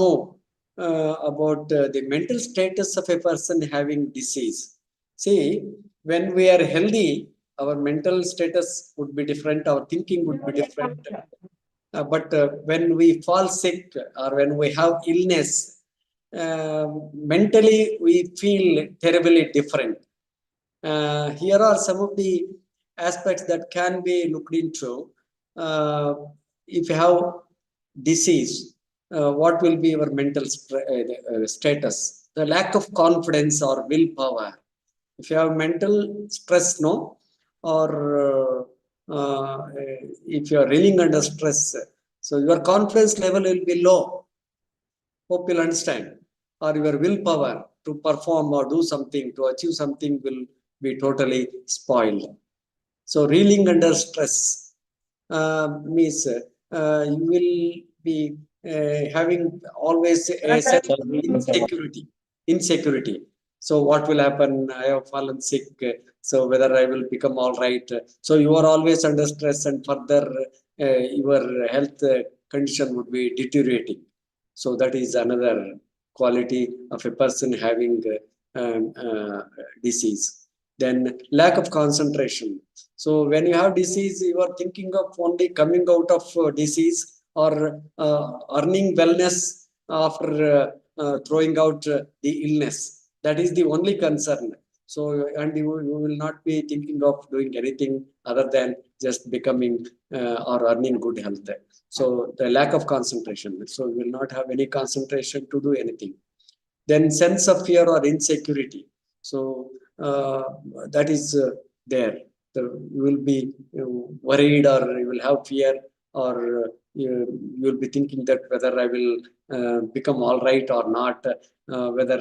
know about the mental status of a person having disease. See, when we are healthy, our mental status would be different, our thinking would be different. But when we fall sick or when we have illness, mentally we feel terribly different. Here are some of the aspects that can be looked into. If you have disease, what will be your mental status? The lack of confidence or willpower. If you have mental stress, no, or if you are reeling under stress, so your confidence level will be low. Hope you'll understand. Or your willpower to perform or do something, to achieve something will be totally spoiled. So reeling under stress means you will be having always a sense of insecurity. So what will happen? I have fallen sick. So whether I will become all right. So you are always under stress, and further your health condition would be deteriorating. So that is another quality of a person having disease. Then lack of concentration. So when you have disease, you are thinking of only coming out of disease or earning wellness after throwing out the illness. That is the only concern. So, and you will not be thinking of doing anything other than just becoming or earning good health. So the lack of concentration. So you will not have any concentration to do anything. Then sense of fear or insecurity. So that is there. You will be worried, or you will have fear, or you will be thinking that whether I will become all right or not, whether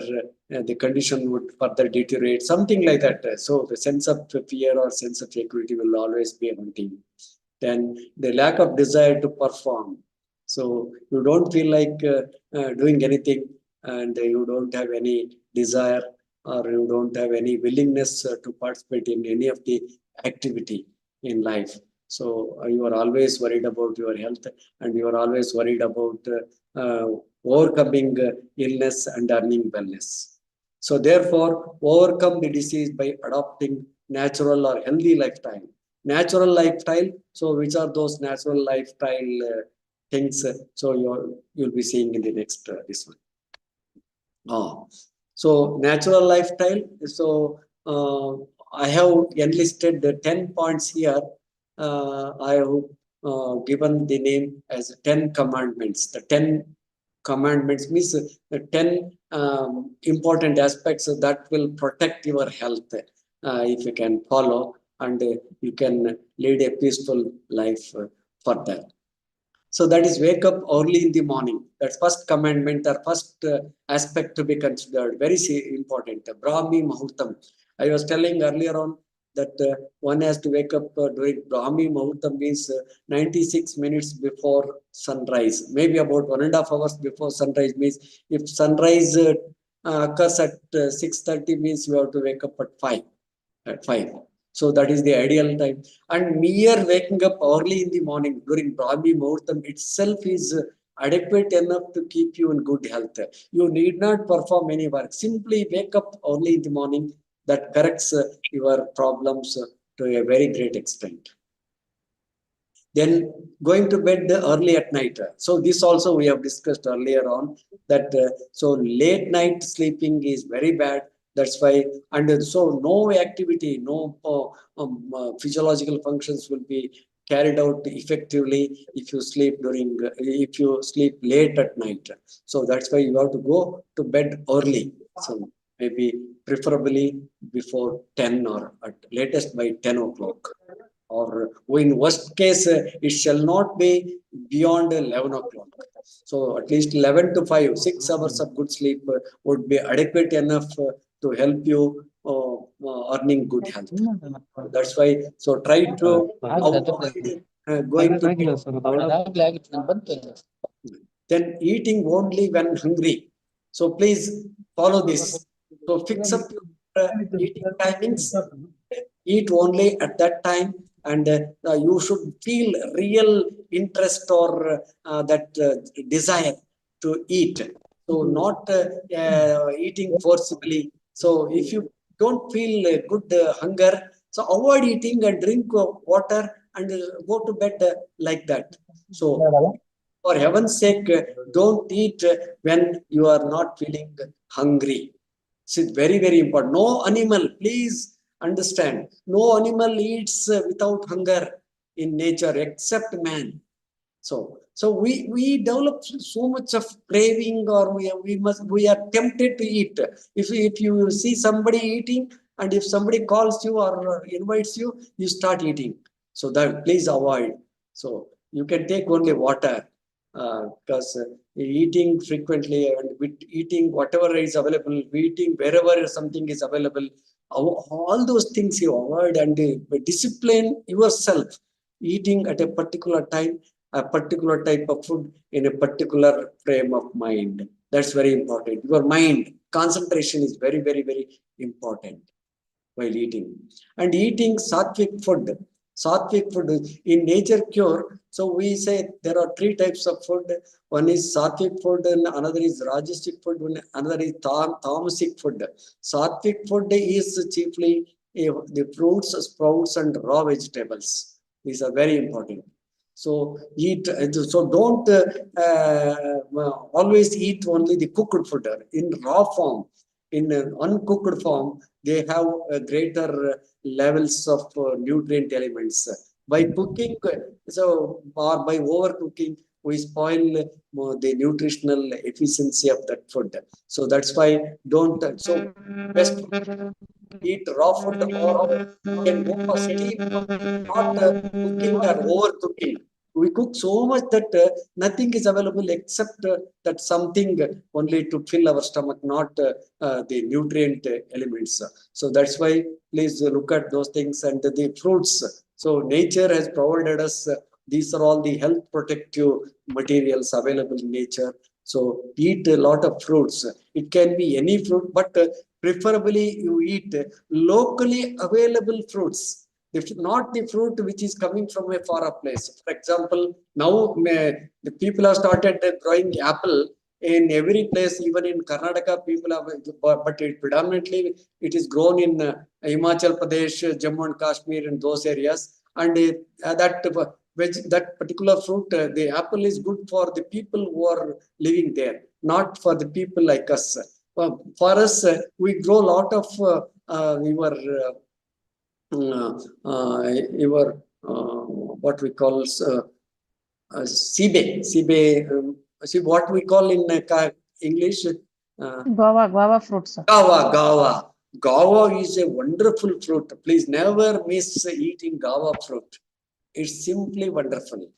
the condition would further deteriorate, something like that. So the sense of fear or sense of security will always be haunting. Then the lack of desire to perform. So you don't feel like doing anything, and you don't have any desire, or you don't have any willingness to participate in any of the activity in life. So you are always worried about your health, and you are always worried about overcoming illness and earning wellness. So therefore, overcome the disease by adopting natural or healthy lifestyle. Natural lifestyle. So which are those natural lifestyle things? So you'll be seeing in the next this one. So natural lifestyle. So I have enlisted the 10 points here. I have given the name as 10 commandments. The 10 commandments means the 10 important aspects that will protect your health if you can follow, and you can lead a peaceful life for that. So that is wake up early in the morning. That's first commandment or first aspect to be considered. Very important. Brahmi Muhurtam. I was telling earlier on that one has to wake up during Brahmi Muhurtam, means 96 minutes before sunrise. Maybe about 1.5 hours before sunrise. Means if sunrise occurs at 6:30, means you have to wake up at 5. At 5. So that is the ideal time. And mere waking up early in the morning during Brahmi Muhurtam itself is adequate enough to keep you in good health. You need not perform any work. Simply wake up early in the morning. That corrects your problems to a very great extent. Then going to bed early at night. So this also we have discussed earlier on that so late night sleeping is very bad. That's why, and so no activity, no physiological functions will be carried out effectively if you sleep late at night. So that's why you have to go to bed early. So maybe preferably before 10 or at latest by 10 o'clock. Or in worst case, it shall not be beyond 11 o'clock. So at least 11 to 5, 6 hours of good sleep would be adequate enough to help you earning good health. That's why, so try to avoid going to then eating only when hungry. So please follow this. So fix up your eating timings. Eat only at that time, and you should feel real interest or that desire to eat. So not eating forcibly. So if you don't feel good hunger, so avoid eating and drink water and go to bed like that. So for heaven's sake, don't eat when you are not feeling hungry. It's very, very important. No animal, please understand, no animal eats without hunger in nature except man. So we develop so much of craving, or we are tempted to eat. If you see somebody eating, and if somebody calls you or invites you, you start eating. So that please avoid. So you can take only water, because eating frequently and with eating whatever is available, eating wherever something is available, all those things you avoid, and discipline yourself eating at a particular time, a particular type of food in a particular frame of mind. That's very important. Your mind concentration is very, very, very important while eating. And eating sattvic food. Sattvic food in nature cure. So we say there are three types of food. One is sattvic food, and another is rajasic food, and another is tamasic food. Sattvic food is chiefly the fruits, sprouts, and raw vegetables. These are very important. So eat. So don't always eat only the cooked food in raw form. In uncooked form, they have greater levels of nutrient elements. By cooking, so or by overcooking, we spoil the nutritional efficiency of that food. So that's why don't. So best eat raw food, or you can go for city, not cooking or overcooking. We cook so much that nothing is available except that something only to fill our stomach, not the nutrient elements. So that's why please look at those things and the fruits. So nature has provided us. These are all the health protective materials available in nature. So eat a lot of fruits. It can be any fruit, but preferably you eat locally available fruits. If not the fruit which is coming from a far off place. For example, now the people have started growing apple in every place, even in Karnataka, people have, but predominantly it is grown in Himachal Pradesh, Jammu and Kashmir, and those areas. And that particular fruit, the apple is good for the people who are living there, not for the people like us. For us, we grow a lot of what we call Sibe, see what we call in English. Guava fruits. Guava is a wonderful fruit. Please never miss eating guava fruit. It's simply wonderful.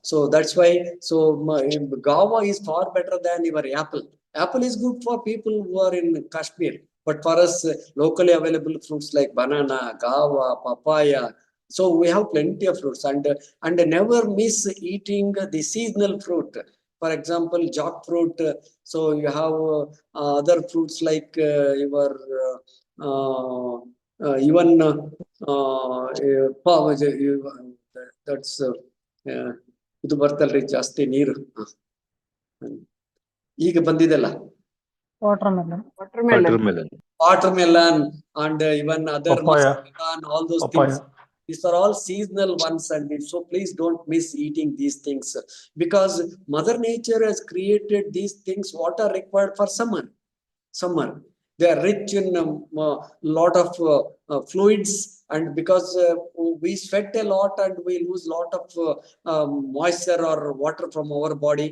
So that's why. So guava is far better than your apple. Apple is good for people who are in Kashmir, but for us, locally available fruits like banana, guava, papaya. So we have plenty of fruits, and never miss eating the seasonal fruit. For example, jackfruit. So you have other fruits like your even that's ಇದು ಬರ್ತಲ್ರಿ ಜಾಸ್ತಿ ನೀರು ಈಗ ಬಂದಿದೆಲ್ಲ watermelon and even other and all those things. These are all seasonal ones, and so please don't miss eating these things, because Mother Nature has created these things what are required for summer. They are rich in a lot of fluids, and because we sweat a lot and we lose a lot of moisture or water from our body.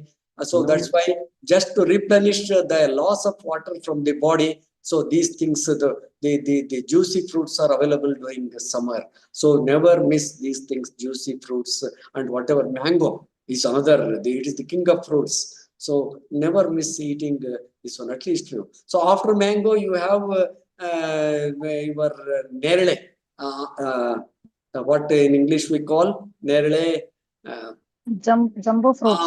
So that's why, just to replenish the loss of water from the body, so these things, the juicy fruits are available during the summer. So never miss these things, juicy fruits, and whatever. Mango is another, it is the king of fruits. So never miss eating this one, at least few. So after mango, you have your nerele. What in English we call nerele. Jumbo fruits.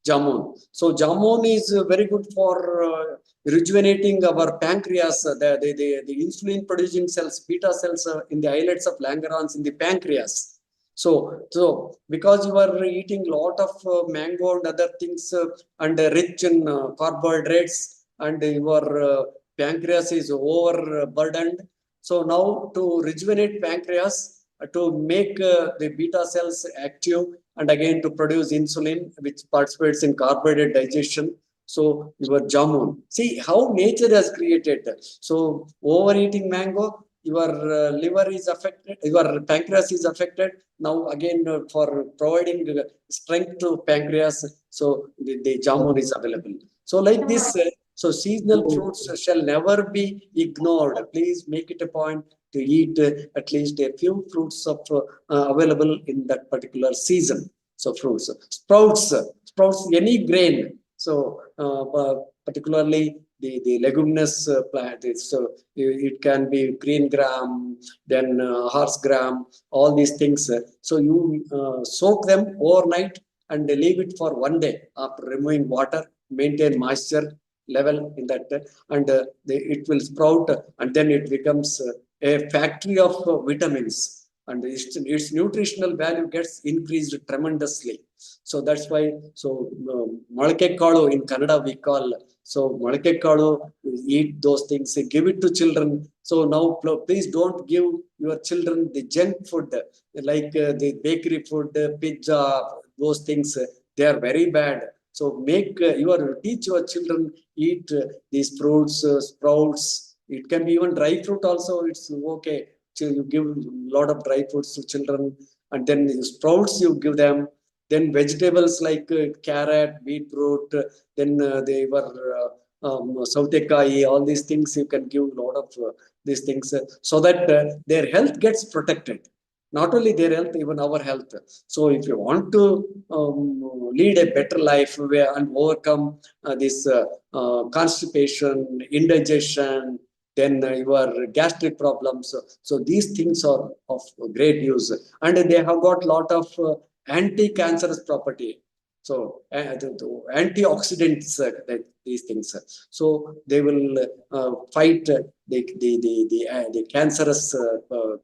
Jamun. So jamun is very good for rejuvenating our pancreas, the insulin producing cells, beta cells in the islets of Langerhans in the pancreas. So because you are eating lot of mango and other things and rich in carbohydrates, and your pancreas is overburdened. So now to rejuvenate pancreas, to make the beta cells active, and again to produce insulin, which participates in carbohydrate digestion. So your jamun. See how nature has created. So overeating mango, your liver is affected, your pancreas is affected. Now again for providing strength to pancreas, so the jamun is available. So like this, so seasonal fruits shall never be ignored. Please make it a point to eat at least a few fruits of available in that particular season. So fruits, sprouts, any grain. So particularly the leguminous plant. So it can be green gram, then horse gram, all these things. So you soak them overnight and leave it for 1 day after removing water, maintain moisture level in that, and it will sprout, and then it becomes a factory of vitamins, and its nutritional value gets increased tremendously. So that's why, so Molake Kalu in Kannada we call, so Molake Kalu, eat those things, give it to children. So now please don't give your children the junk food, like the bakery food, pizza, those things, they are very bad. So teach your children eat these fruits, sprouts. It can be even dry fruit also. It's okay. So you give a lot of dry fruits to children, and then the sprouts you give them. Then vegetables like carrot, beetroot. Then they were sautekai. All these things you can give a lot of these things so that their health gets protected. Not only their health, even our health. So if you want to lead a better life and overcome this constipation, indigestion, then your gastric problems. So these things are of great use, and they have got lot of anti-cancerous property. So the antioxidants, these things. So they will fight the cancerous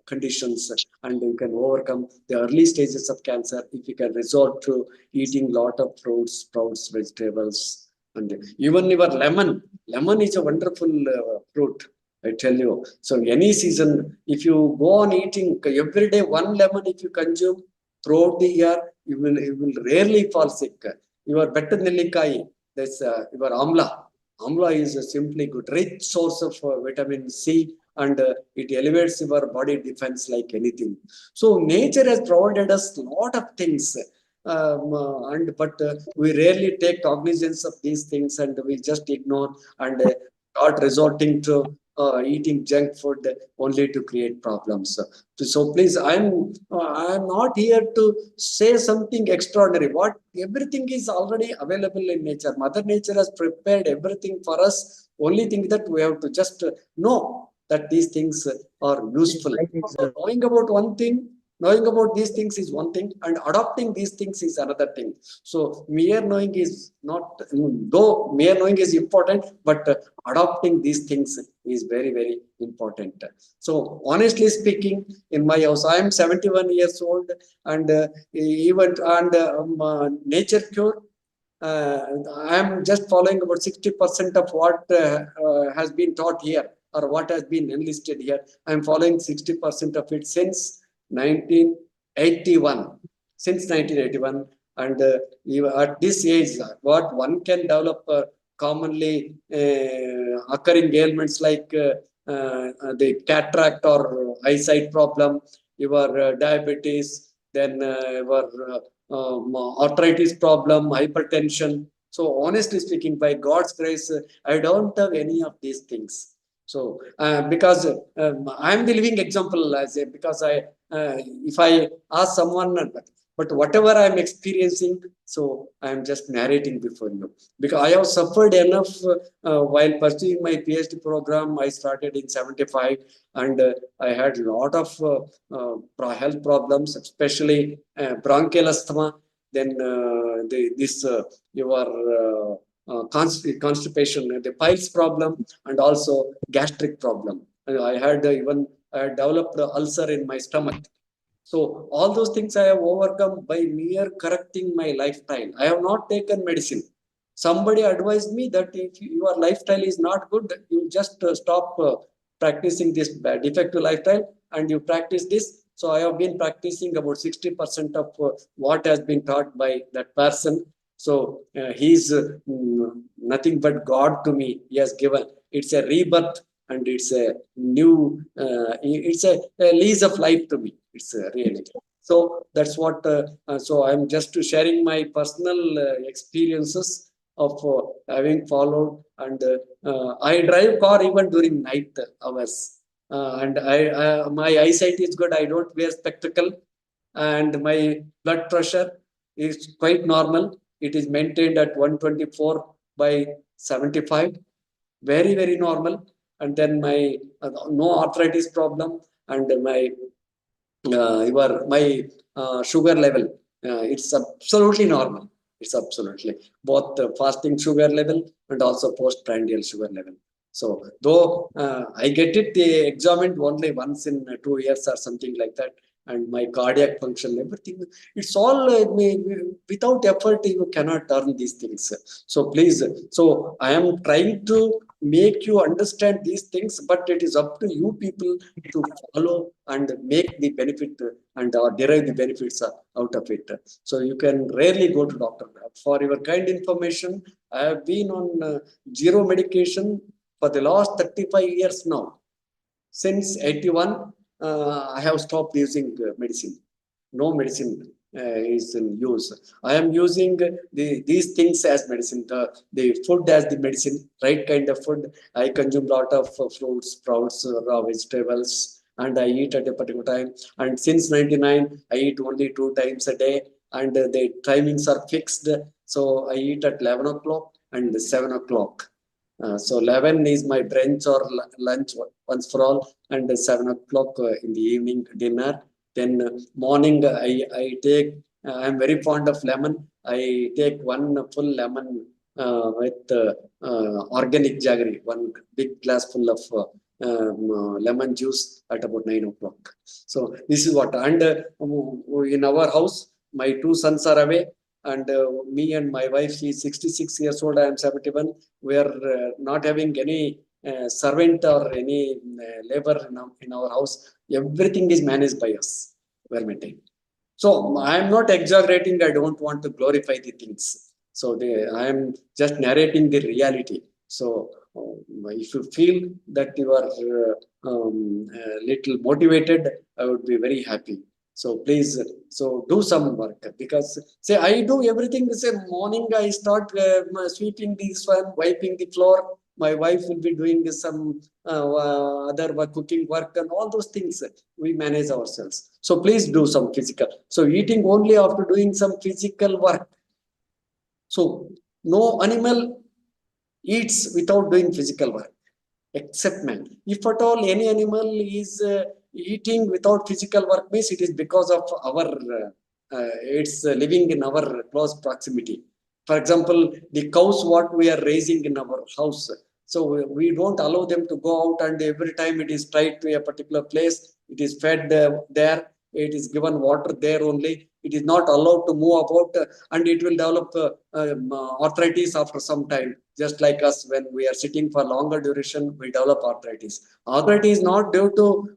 conditions, and you can overcome the early stages of cancer if you can resort to eating lot of fruits, sprouts, vegetables, and even your lemon. Lemon is a wonderful fruit, I tell you. So any season, if you go on eating every day one lemon, if you consume throughout the year, you will rarely fall sick. Your better nillikai, that's your amla. Amla is simply good, rich source of vitamin C, and it elevates your body defense like anything. So nature has provided us a lot of things, but we rarely take cognizance of these things, and we just ignore and start resorting to eating junk food only to create problems. So please, I'm not here to say something extraordinary. What everything is already available in nature. Mother Nature has prepared everything for us. Only thing that we have to just know that these things are useful. So knowing about one thing, knowing about these things is one thing, and adopting these things is another thing. So mere knowing is not, though mere knowing is important, but adopting these things is very, very important. So honestly speaking, in my house, I am 71 years old, and Nature Cure, I am just following about 60% of what has been taught here, or what has been enlisted here. I am following 60% of it since 1981. Since 1981, and at this age, what one can develop commonly occurring ailments like the cataract or eyesight problem, your diabetes, then your arthritis problem, hypertension. So honestly speaking, by God's grace, I don't have any of these things. So because I'm the living example, because if I ask someone, but whatever I'm experiencing, so I'm just narrating before you, because I have suffered enough while pursuing my PhD program. I started in 75, and I had a lot of health problems, especially bronchial asthma, then your constipation, the piles problem, and also gastric problem. I had even developed ulcer in my stomach. So all those things I have overcome by mere correcting my lifestyle. I have not taken medicine. Somebody advised me that if your lifestyle is not good, you just stop practicing this defective lifestyle and you practice this. So I have been practicing about 60% of what has been taught by that person. So he's nothing but God to me. He has given. It's a rebirth and it's a new, it's a lease of life to me. It's really. So that's what. So I'm just sharing my personal experiences of having followed, and I drive car even during night hours, and my eyesight is good. I don't wear spectacle, and my blood pressure is quite normal. It is maintained at 124 by 75, very normal. And then my no arthritis problem, and my sugar level, it's absolutely normal. It's absolutely both the fasting sugar level and also postprandial sugar level. So though I get it examined only once in 2 years or something like that, and my cardiac function, everything, it's all without effort you cannot earn these things. So please, so I am trying to make you understand these things, but it is up to you people to follow and make the benefit and derive the benefits out of it. So you can rarely go to doctor. For your kind information, I have been on zero medication for the last 35 years now. Since 81, I have stopped using medicine. No medicine is in use. I am using these things as medicine, the food as the medicine, right kind of food. I consume a lot of fruits, sprouts, raw vegetables, and I eat at a particular time. And since 99, I eat only 2 times a day, and the timings are fixed. So I eat at 11 o'clock and 7 o'clock. So 11 is my brunch or lunch once for all, and 7 o'clock in the evening dinner. Then morning I take, I'm very fond of lemon. I take one full lemon with organic jaggery, one big glass full of lemon juice at about 9 o'clock. So this is what, and in our house, my 2 sons are away, and me and my wife, she is 66 years old, I am 71. We are not having any servant or any labor in our house. Everything is managed by us. We are maintaining. So I am not exaggerating. I don't want to glorify the things. So I am just narrating the reality. So if you feel that you are little motivated, I would be very happy. So please, so do some work, because say I do everything. Say morning I start sweeping this one, wiping the floor. My wife will be doing some other work, cooking work, and all those things we manage ourselves. So please do some physical. So eating only after doing some physical work. So no animal eats without doing physical work, except man. If at all any animal is eating without physical work, means it is because of our it's living in our close proximity. For example, the cows what we are raising in our house, so we don't allow them to go out, and every time it is tied to a particular place, it is fed there, it is given water there only. It is not allowed to move about, and it will develop arthritis after some time. Just like us, when we are sitting for longer duration, we develop arthritis. Arthritis is not due to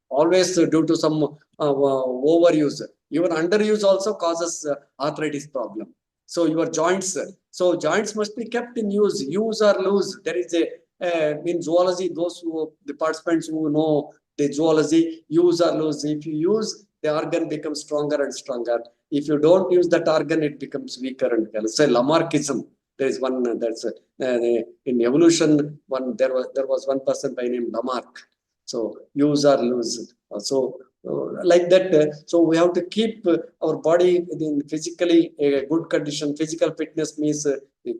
always due to some overuse. Even underuse also causes arthritis problem. So your joints, so joints must be kept in use or lose. There is a in zoology, those who the participants who know the zoology, use or lose. If you use, the organ becomes stronger and stronger. If you don't use that organ, it becomes weaker and weaker. Say Lamarckism. There is one that's in evolution. There was one person by name Lamarck. So use or lose. So like that. So we have to keep our body in physically a good condition. Physical fitness means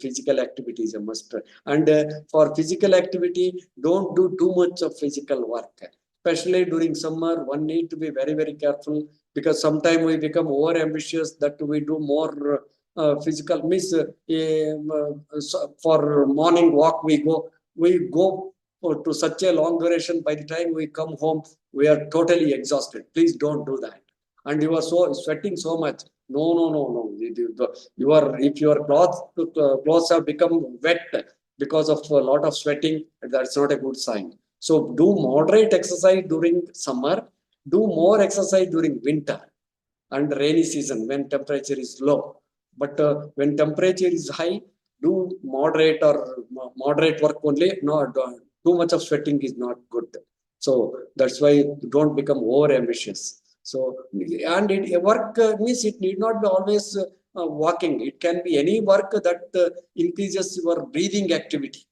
physical activity is a must. And for physical activity, don't do too much of physical work. Especially during summer, one need to be very careful, because sometimes we become over ambitious that we do more physical means for morning walk we go to such a long duration. By the time we come home, we are totally exhausted. Please don't do that. And you are so sweating so much. No. If your clothes have become wet because of a lot of sweating, that's not a good sign. So do moderate exercise during summer, do more exercise during winter and rainy season when temperature is low. But when temperature is high, do moderate work only. Not too much of sweating is not good. So that's why don't become over ambitious. So, and work means it need not be always walking. It can be any work that increases your breathing activity,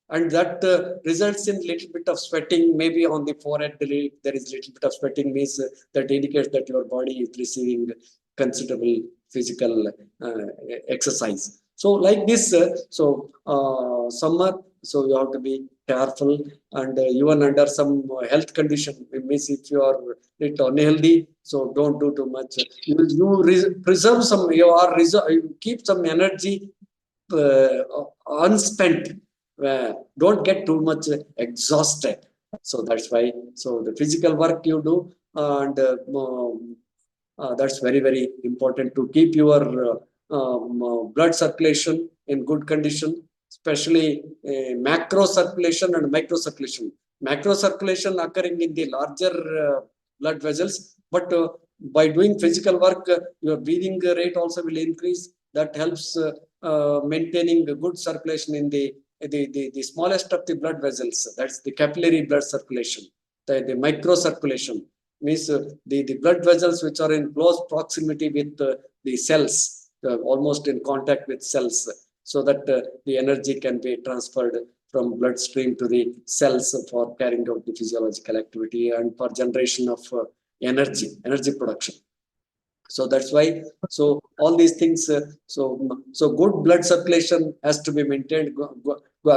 and that results in little bit of sweating, maybe on the forehead. There is little bit of sweating, means that indicates that your body is receiving considerable physical uh, exercise. So like this, summer, so you have to be careful. And even under some health condition, it means if you are little unhealthy, so don't do too much. Preserve some, you keep some energy unspent. Don't get too much exhausted. So that's why, so the physical work you do, and that's very important to keep your blood circulation in good condition, especially macro circulation and micro circulation. Macro circulation occurring in the larger blood vessels, but by doing physical work, your breathing rate also will increase. That helps maintaining a good circulation in the smallest of the blood vessels. That's the capillary blood circulation. The micro circulation means the blood vessels which are in close proximity with the cells, almost in contact with cells, so that the energy can be transferred from bloodstream to the cells for carrying out the physiological activity and for generation of energy production. So that's why, so all these things, so good blood circulation has to be maintained.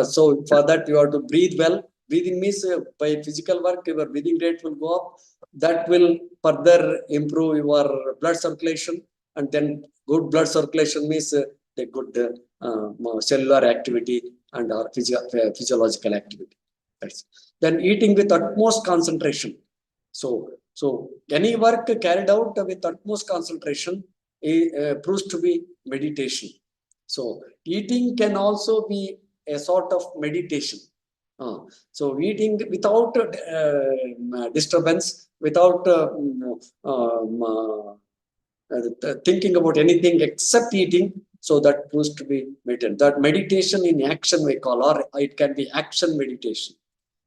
So for that you have to breathe well. Breathing means by physical work your breathing rate will go up. That will further improve your blood circulation. And then good blood circulation means the good cellular activity and our physiological activity. Then eating with utmost concentration. So any work carried out with utmost concentration proves to be meditation. So eating can also be a sort of meditation. So eating without disturbance, without thinking about anything except eating, so that proves to be meditation. That meditation in action we call, or it can be action meditation.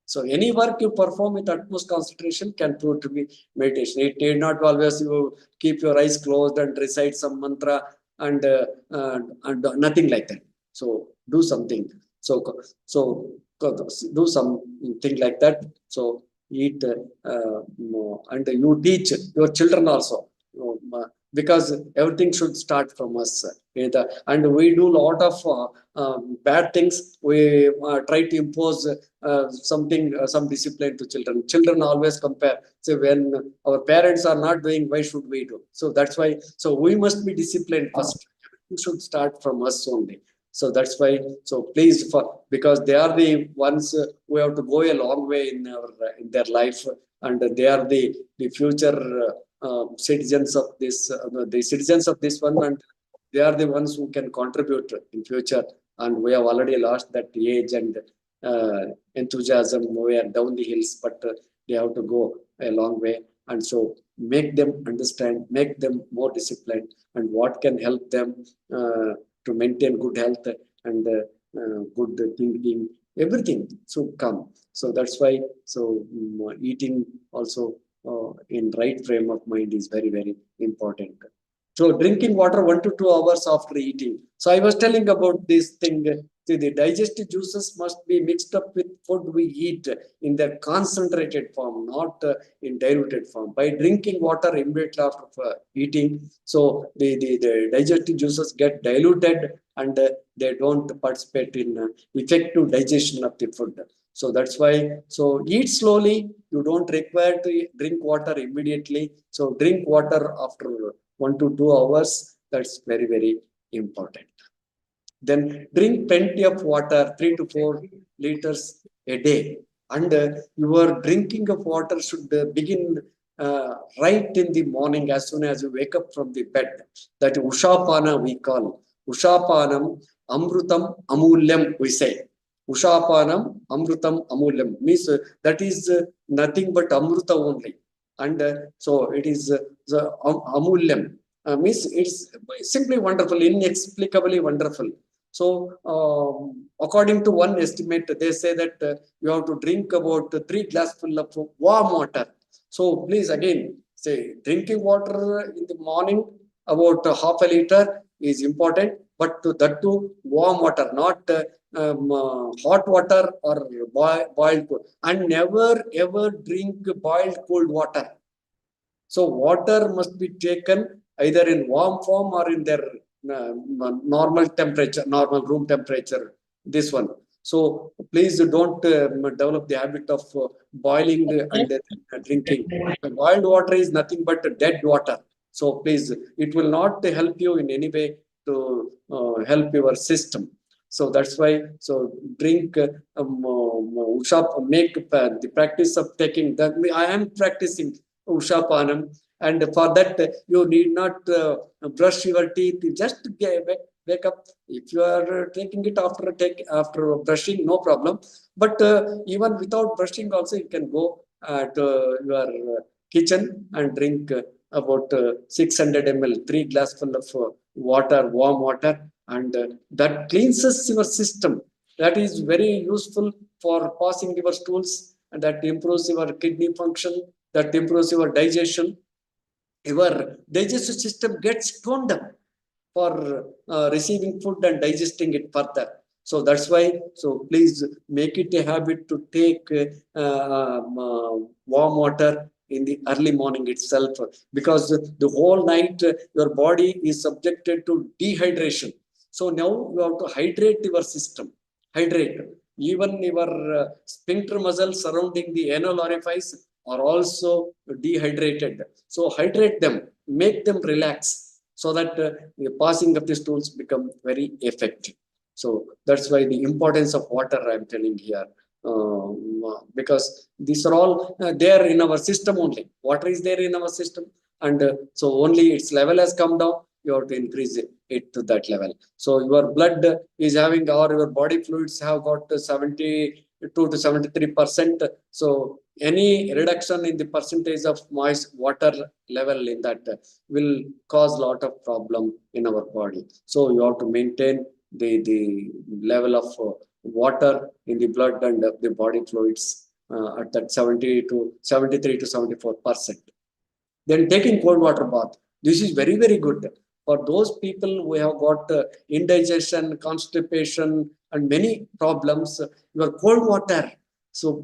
So any work you perform with utmost concentration can prove to be meditation. It need not always you keep your eyes closed and recite some mantra and nothing like that. So do something. So do something like that. So eat and you teach your children also. Because everything should start from us. And we do a lot of bad things. We try to impose some discipline to children. Children always compare. So when our parents are not doing, why should we do? So that's why. So we must be disciplined first. It should start from us only. So that's why. So please, because they are the ones who have to go a long way in their life, and they are the future citizens of this, the citizens of this one, and they are the ones who can contribute in future. And we have already lost that age and enthusiasm. We are down the hills, but they have to go a long way. And so make them understand, make them more disciplined, and what can help them to maintain good health and good thinking, everything should come. So that's why, so eating also in right frame of mind is very important. So drinking water 1 to 2 hours after eating. So I was telling about this thing. See, the digestive juices must be mixed up with food we eat in their concentrated form, not in diluted form. By drinking water immediately after eating, so the digestive juices get diluted, and they don't participate in effective digestion of the food. So that's why, so eat slowly. You don't require to drink water immediately. So drink water after 1 to 2 hours. That's very important. Then drink plenty of water, 3 to 4 liters a day. And your drinking of water should begin right in the morning as soon as you wake up from the bed. That Ushapana we call. Ushapanam Amrutam Amulyam we say. Ushapanam Amrutam Amulyam means that is nothing but Amruta only. And so it is the Amulyam means it's simply wonderful, inexplicably wonderful. So, according to one estimate, they say that you have to drink about 3 glassful of warm water. So, please again say drinking water in the morning about half a liter is important, but that too warm water, not hot water or boiled cold. And never ever drink boiled cold water. So water must be taken either in warm form or in their normal temperature, normal room temperature. This one. So please don't develop the habit of boiling and drinking. Boiled water is nothing but dead water. So please, it will not help you in any way to help your system. So that's why. So drink. Make the practice of taking that. I am practicing Ushapanam, and for that you need not brush your teeth. Just wake up. If you are taking it after brushing, no problem. But even without brushing, also you can go to your kitchen and drink about 600 ml, 3 glassful of water, warm water, and that cleanses your system. That is very useful for passing your stools, and that improves your kidney function, that improves your digestion. Your digestive system gets toned up for receiving food and digesting it further. So that's why. So please make it a habit to take warm water in the early morning itself, because the whole night your body is subjected to dehydration. So now you have to hydrate your system. Hydrate. Even your sphincter muscles surrounding the anal orifice are also dehydrated. So hydrate them, make them relax, so that the passing of the stools become very effective. So that's why the importance of water I'm telling here. Because these are all there in our system only. Water is there in our system, and so only its level has come down. You have to increase it to that level. So your blood is having, or your body fluids have got 72 to 73%. So any reduction in the percentage of moist water level in that will cause a lot of problem in our body. So you have to maintain the level of water in the blood and the body fluids at that 70 to 73 to 74%. Then taking cold water bath. This is very, very good for those people who have got indigestion, constipation, and many problems. Your cold water. So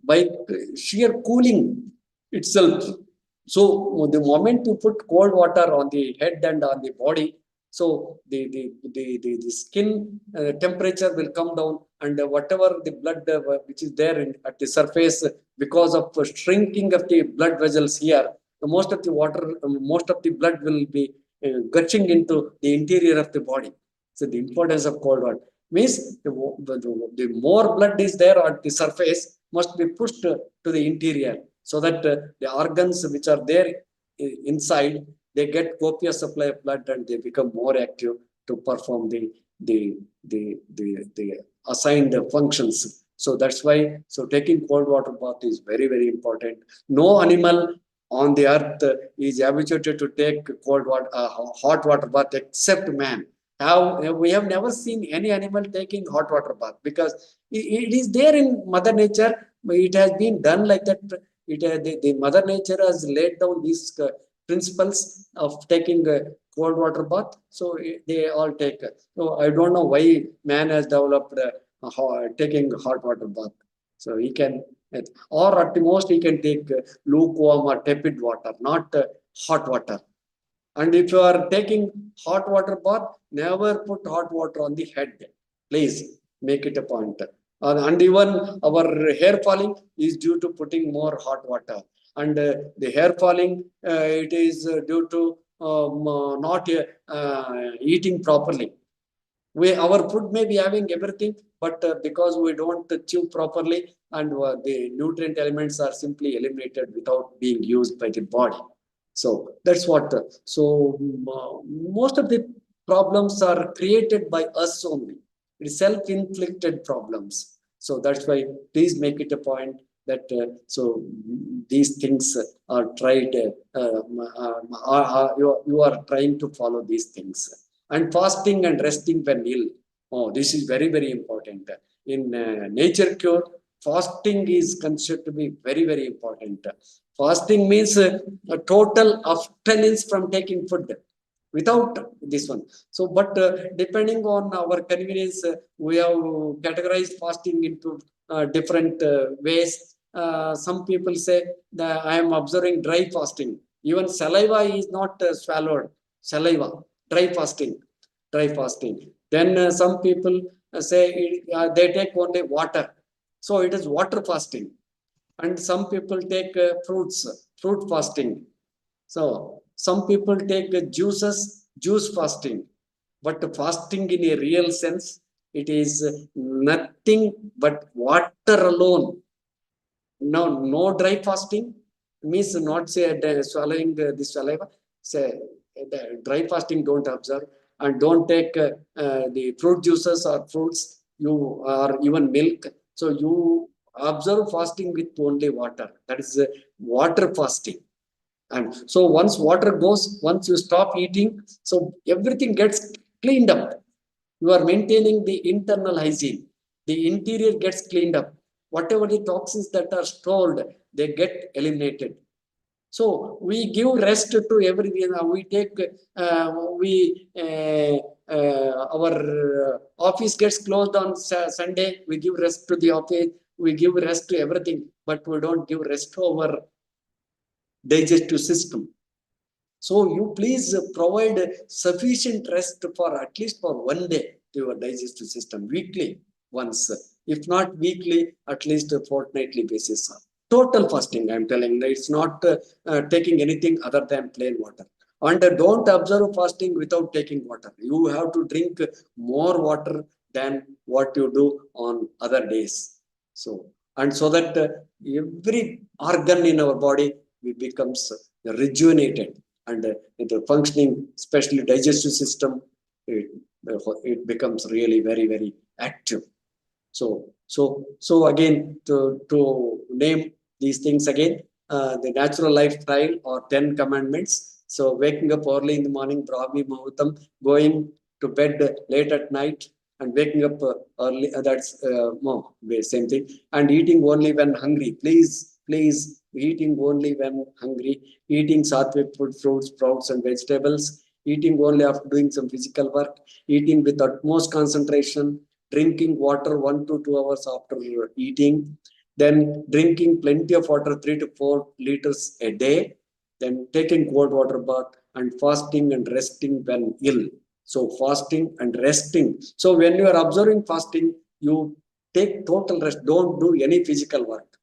by sheer cooling itself. So the moment you put cold water on the head and on the body, so the skin temperature will come down, and whatever the blood which is there at the surface, because of shrinking of the blood vessels here, most of the water, most of the blood will be gushing into the interior of the body. So the importance of cold water means the more blood is there at the surface must be pushed to the interior, so that the organs which are there inside, they get copious supply of blood and they become more active to perform the assigned functions. So that's why. So taking cold water bath is very, very important. No animal on the earth is habituated to take cold water, hot water bath, except man. We have never seen any animal taking hot water bath, because it is there in Mother Nature. It has been done like that. The Mother Nature has laid down these principles of taking cold water bath. So they all take. So I don't know why man has developed taking hot water bath. So he can, or at the most he can take lukewarm or tepid water, not hot water. And if you are taking hot water bath, never put hot water on the head. Please make it a point. And even our hair falling is due to putting more hot water. And the hair falling, it is due to not eating properly. Our food may be having everything, but because we don't chew properly, and the nutrient elements are simply eliminated without being used by the body. So that's what. Most of the problems are created by us only. It's self-inflicted problems. So that's why please make it a point that these things are tried. You are trying to follow these things. And fasting and resting when ill. Oh, this is very, very important. In nature cure, fasting is considered to be very, very important. Fasting means a total abstinence from taking food without this one. So, but depending on our convenience, we have categorized fasting into different ways. Some people say that I am observing dry fasting. Even saliva is not swallowed. Saliva, dry fasting, dry fasting. Then some people say they take only water. So it is water fasting. And some people take fruit fasting. So some people take juices, juice fasting. But fasting in a real sense, it is nothing but water alone. Now, no dry fasting means not say swallowing the saliva. Say the dry fasting don't observe, and don't take the fruit juices or fruits, you or even milk. So you observe fasting with only water. That is water fasting. And so once water goes, once you stop eating, so everything gets cleaned up. You are maintaining the internal hygiene. The interior gets cleaned up. Whatever the toxins that are stored, they get eliminated. So we give rest to everything. We take, our office gets closed on Sunday. We give rest to the office. We give rest to everything, but we don't give rest to our digestive system. So you please provide sufficient rest for at least for one day to your digestive system, weekly once. If not weekly, at least a fortnightly basis. Total fasting, I'm telling. It's not taking anything other than plain water. And don't observe fasting without taking water. You have to drink more water than what you do on other days. So, and so that every organ in our body becomes rejuvenated, and the functioning, especially digestive system, it becomes really very, very active. So again, to name these things again, the natural lifestyle or 10 commandments. So waking up early in the morning, Brahmi Muhurtam, going to bed late at night, and waking up early, that's no, same thing. And eating only when hungry. Please, eating only when hungry. Eating sattvic food, fruits, sprouts, and vegetables. Eating only after doing some physical work. Eating with utmost concentration. Drinking water 1 to 2 hours after eating, then drinking plenty of water 3 to 4 liters a day, then taking cold water bath, and fasting and resting when ill. So fasting and resting. So when you are observing fasting, you take total rest. Don't do any physical work.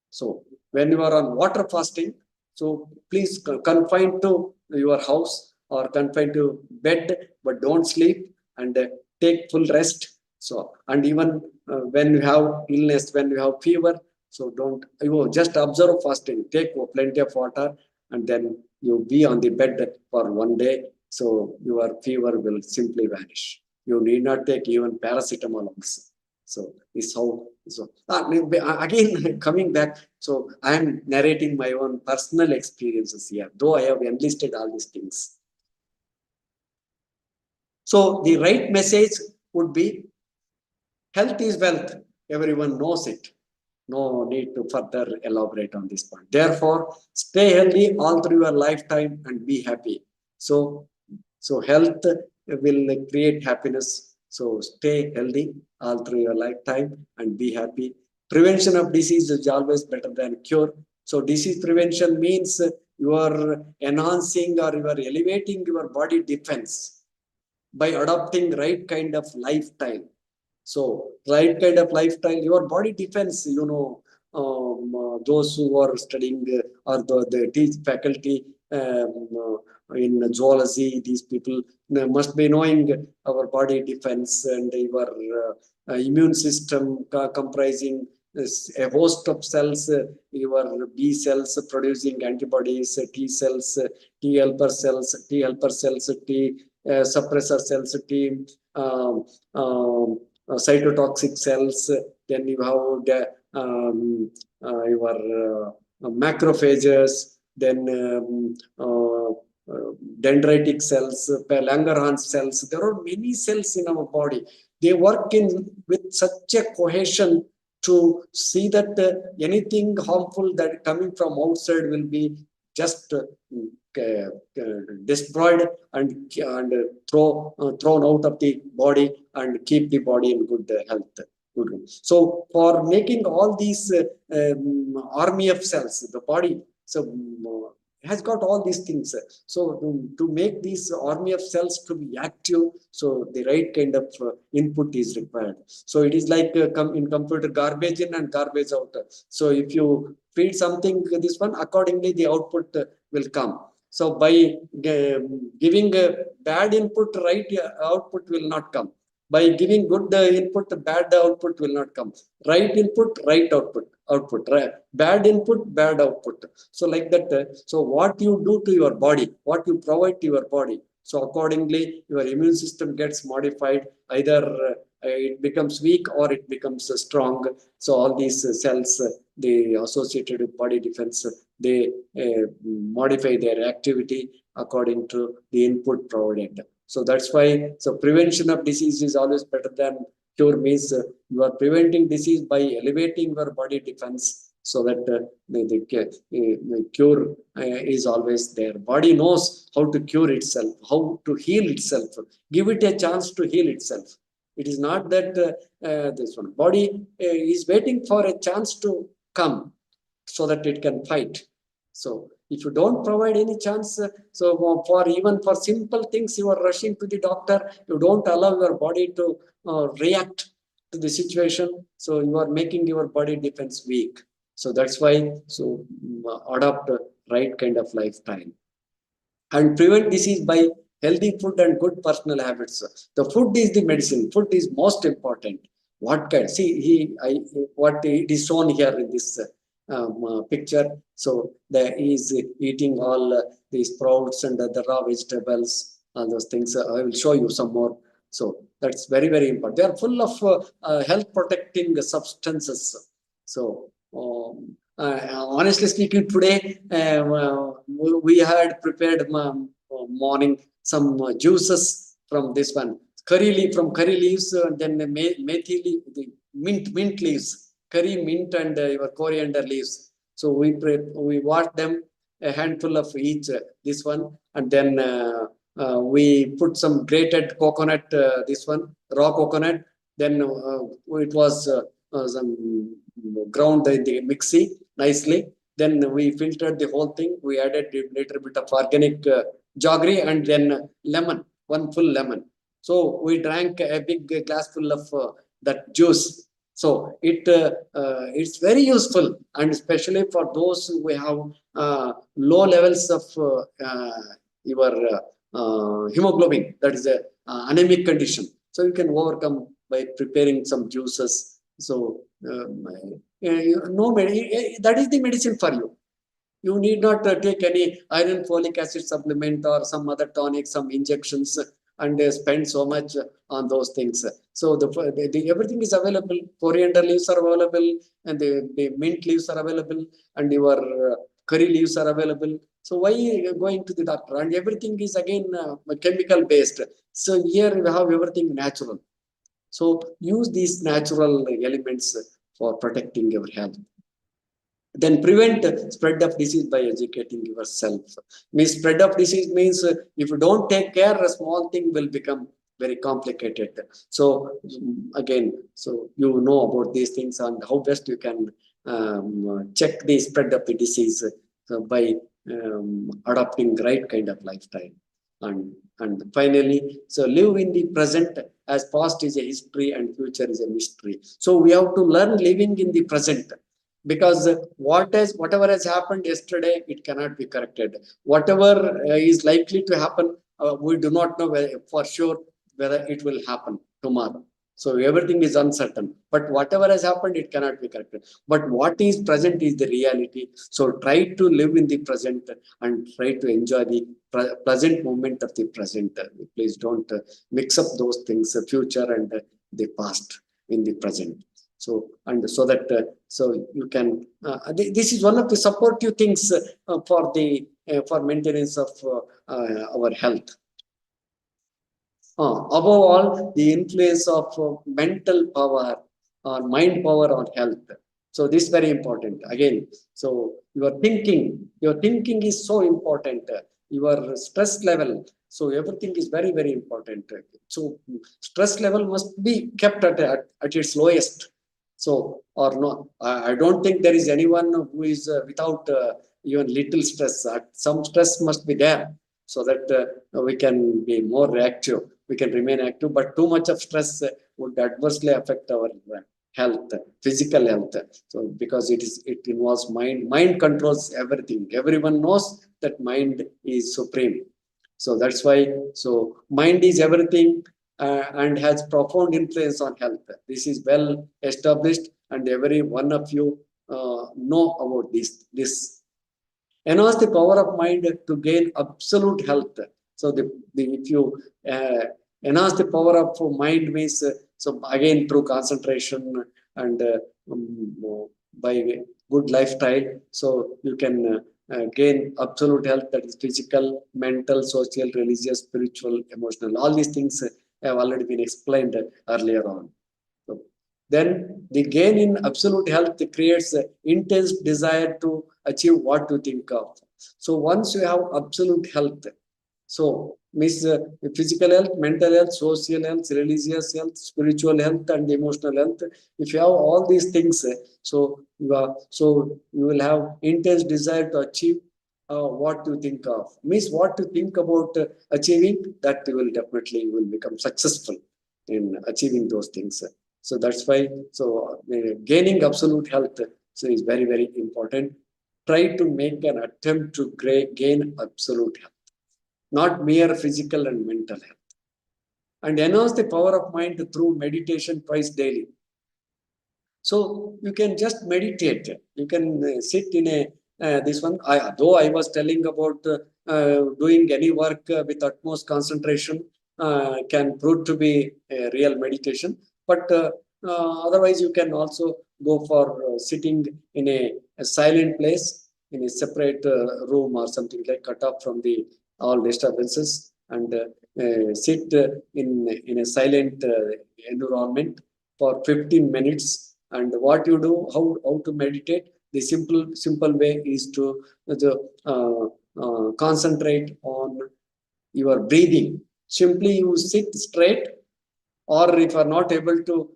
So when you are on water fasting, so please confine to your house or confine to bed, but don't sleep, and take full rest. So, and even when you have illness, when you have fever, so don't, you just observe fasting, take plenty of water, and then you be on the bed for one day. So your fever will simply vanish. You need not take even paracetamol also. So this how, so again coming back, so I am narrating my own personal experiences here, though I have enlisted all these things. So the right message would be, health is wealth. Everyone knows it. No need to further elaborate on this point. Therefore, stay healthy all through your lifetime and be happy. So health will create happiness. So stay healthy all through your lifetime and be happy. Prevention of disease is always better than cure. So disease prevention means you are enhancing or you are elevating your body defense by adopting right kind of lifestyle. So right kind of lifestyle, your body defense, those who are studying or the teach faculty in zoology, these people must be knowing our body defense and your immune system comprising a host of cells, your B cells producing antibodies, T cells, T helper cells, T suppressor cells, T cytotoxic cells. Then you have the, your macrophages, then dendritic cells, Langerhans cells. There are many cells in our body. They work with such a cohesion to see that anything harmful that coming from outside will be just destroyed and thrown out of the body and keep the body in good health. So for making all these army of cells, the body has got all these things. So to make this army of cells to be active, so the right kind of input is required. So it is like in computer, garbage in and garbage out. So if you feed something this one, accordingly the output will come. So by giving bad input, right output will not come. By giving good input, bad output will not come. Right input, right output. Right. Bad input, bad output. So like that. So what you do to your body, what you provide to your body, so accordingly your immune system gets modified. Either it becomes weak or it becomes strong. So all these cells, they associated with body defense, they modify their activity according to the input provided. So that's why, so prevention of disease is always better than cure. Means you are preventing disease by elevating your body defense, so that the cure is always there. Body knows how to cure itself, how to heal itself. Give it a chance to heal itself. It is not that this one body is waiting for a chance to come so that it can fight. So if you don't provide any chance, so for even for simple things, you are rushing to the doctor. You don't allow your body to react to the situation. So you are making your body defense weak. So that's why, so adopt a right kind of lifestyle and prevent disease by healthy food and good personal habits. The food is the medicine. Food is most important. What kind? See, what it is shown here in this picture. So he is eating all the sprouts and the raw vegetables, all those things. I will show you some more. So that's very, very important. They are full of health protecting substances. So honestly speaking, today we had prepared morning some juices from this one. From curry leaves, then methi leaf, the mint leaves, curry, mint, and your coriander leaves. So we wash them, a handful of each, this one, and then we put some grated coconut, this one, raw coconut. Then it was some ground in the mixie nicely. Then we filtered the whole thing. We added a little bit of organic jaggery and then lemon, one full lemon. So we drank a big glass full of that juice. So it's very useful, and especially for those who have low levels of your hemoglobin, that is a anemic condition. So you can overcome by preparing some juices. So that is the medicine for you. You need not take any iron folic acid supplement or some other tonic, some injections, and spend so much on those things. So everything is available. Coriander leaves are available, and the mint leaves are available, and your curry leaves are available. So why going to the doctor? And everything is again chemical based. So here we have everything natural. So use these natural elements for protecting your health. Then prevent spread of disease by educating yourself. Spread of disease means if you don't take care, a small thing will become very complicated. So again, so you know about these things and how best you can check the spread of the disease by adopting right kind of lifestyle. And finally, so live in the present, as past is a history and future is a mystery. So we have to learn living in the present. because whatever has happened yesterday, it cannot be corrected. Whatever is likely to happen, we do not know for sure whether it will happen tomorrow. So everything is uncertain, but whatever has happened, it cannot be corrected. But what is present is the reality. So try to live in the present and try to enjoy the present moment of the present. Please don't mix up those things, the future and the past in the present. So, and so that so you can this is one of the supportive things for maintenance of our health. Above all, the influence of mental power or mind power on health. So this is very important again. So your thinking is so important. Your stress level. So everything is very, very important. So stress level must be kept at its lowest. So, or no, I don't think there is anyone who is without even little stress. Some stress must be there, so that we can be more reactive, we can remain active. But too much of stress would adversely affect our health, physical health. So because it involves mind. Mind controls everything. Everyone knows that mind is supreme. So that's why, so mind is everything, and has profound influence on health. This is well established, and every one of you know about this. Enhance the power of mind to gain absolute health. So if you enhance the power of mind means, so again through concentration and by good lifestyle, so you can gain absolute health, that is physical, mental, social, religious, spiritual, emotional. All these things have already been explained earlier on. So then the gain in absolute health creates intense desire to achieve what you think of. So once you have absolute health, so means physical health, mental health, social health, religious health, spiritual health, and emotional health. If you have all these things, so you will have intense desire to achieve what you think of. Means what you think about achieving, that you will become successful in achieving those things. So that's why, so gaining absolute health, so is very, very important. Try to make an attempt to gain absolute health, not mere physical and mental health. And enhance the power of mind through meditation twice daily. So you can just meditate. You can sit in this one. Though I was telling about doing any work with utmost concentration can prove to be a real meditation. But otherwise, you can also go for sitting in a silent place, in a separate room or something, like cut off from the all disturbances, and sit in a silent environment for 15 minutes. And what you do, how to meditate? The simple way is to concentrate on your breathing. Simply you sit straight, or if you are not able to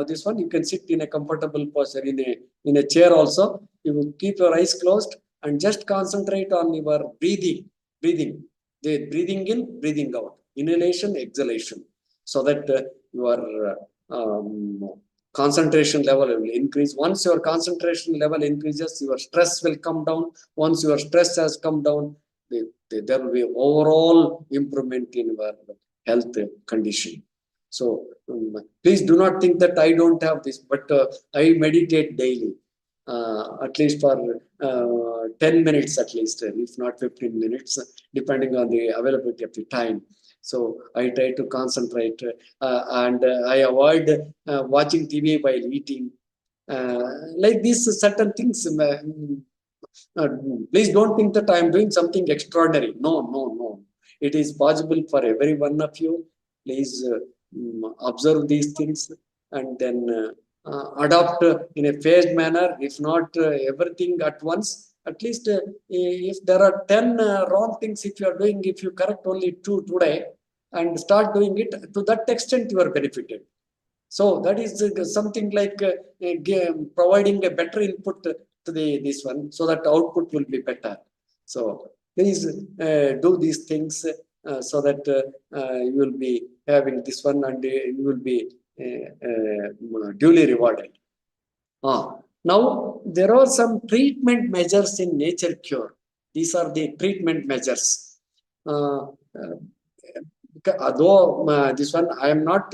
this one, you can sit in a comfortable posture in a chair also. You will keep your eyes closed and just concentrate on your breathing, the breathing in, breathing out, inhalation, exhalation, so that your concentration level will increase. Once your concentration level increases, your stress will come down. Once your stress has come down, there will be overall improvement in your health condition. So please do not think that I don't have this, but I meditate daily, at least for 10 minutes at least, if not 15 minutes, depending on the availability of the time. So I try to concentrate, and I avoid watching TV while eating. Like these certain things. Please don't think that I am doing something extraordinary. No, no, no. It is possible for every one of you. Please observe these things, and then adopt in a phased manner. If not everything at once, at least if there are 10 wrong things, if you are doing, if you correct only 2 today and start doing it, to that extent you are benefited. So that is something like providing a better input to this one, so that output will be better. So please do these things, so that you will be having this one, and you will be duly rewarded. Now, there are some treatment measures in nature cure. These are the treatment measures. Though this one, I am not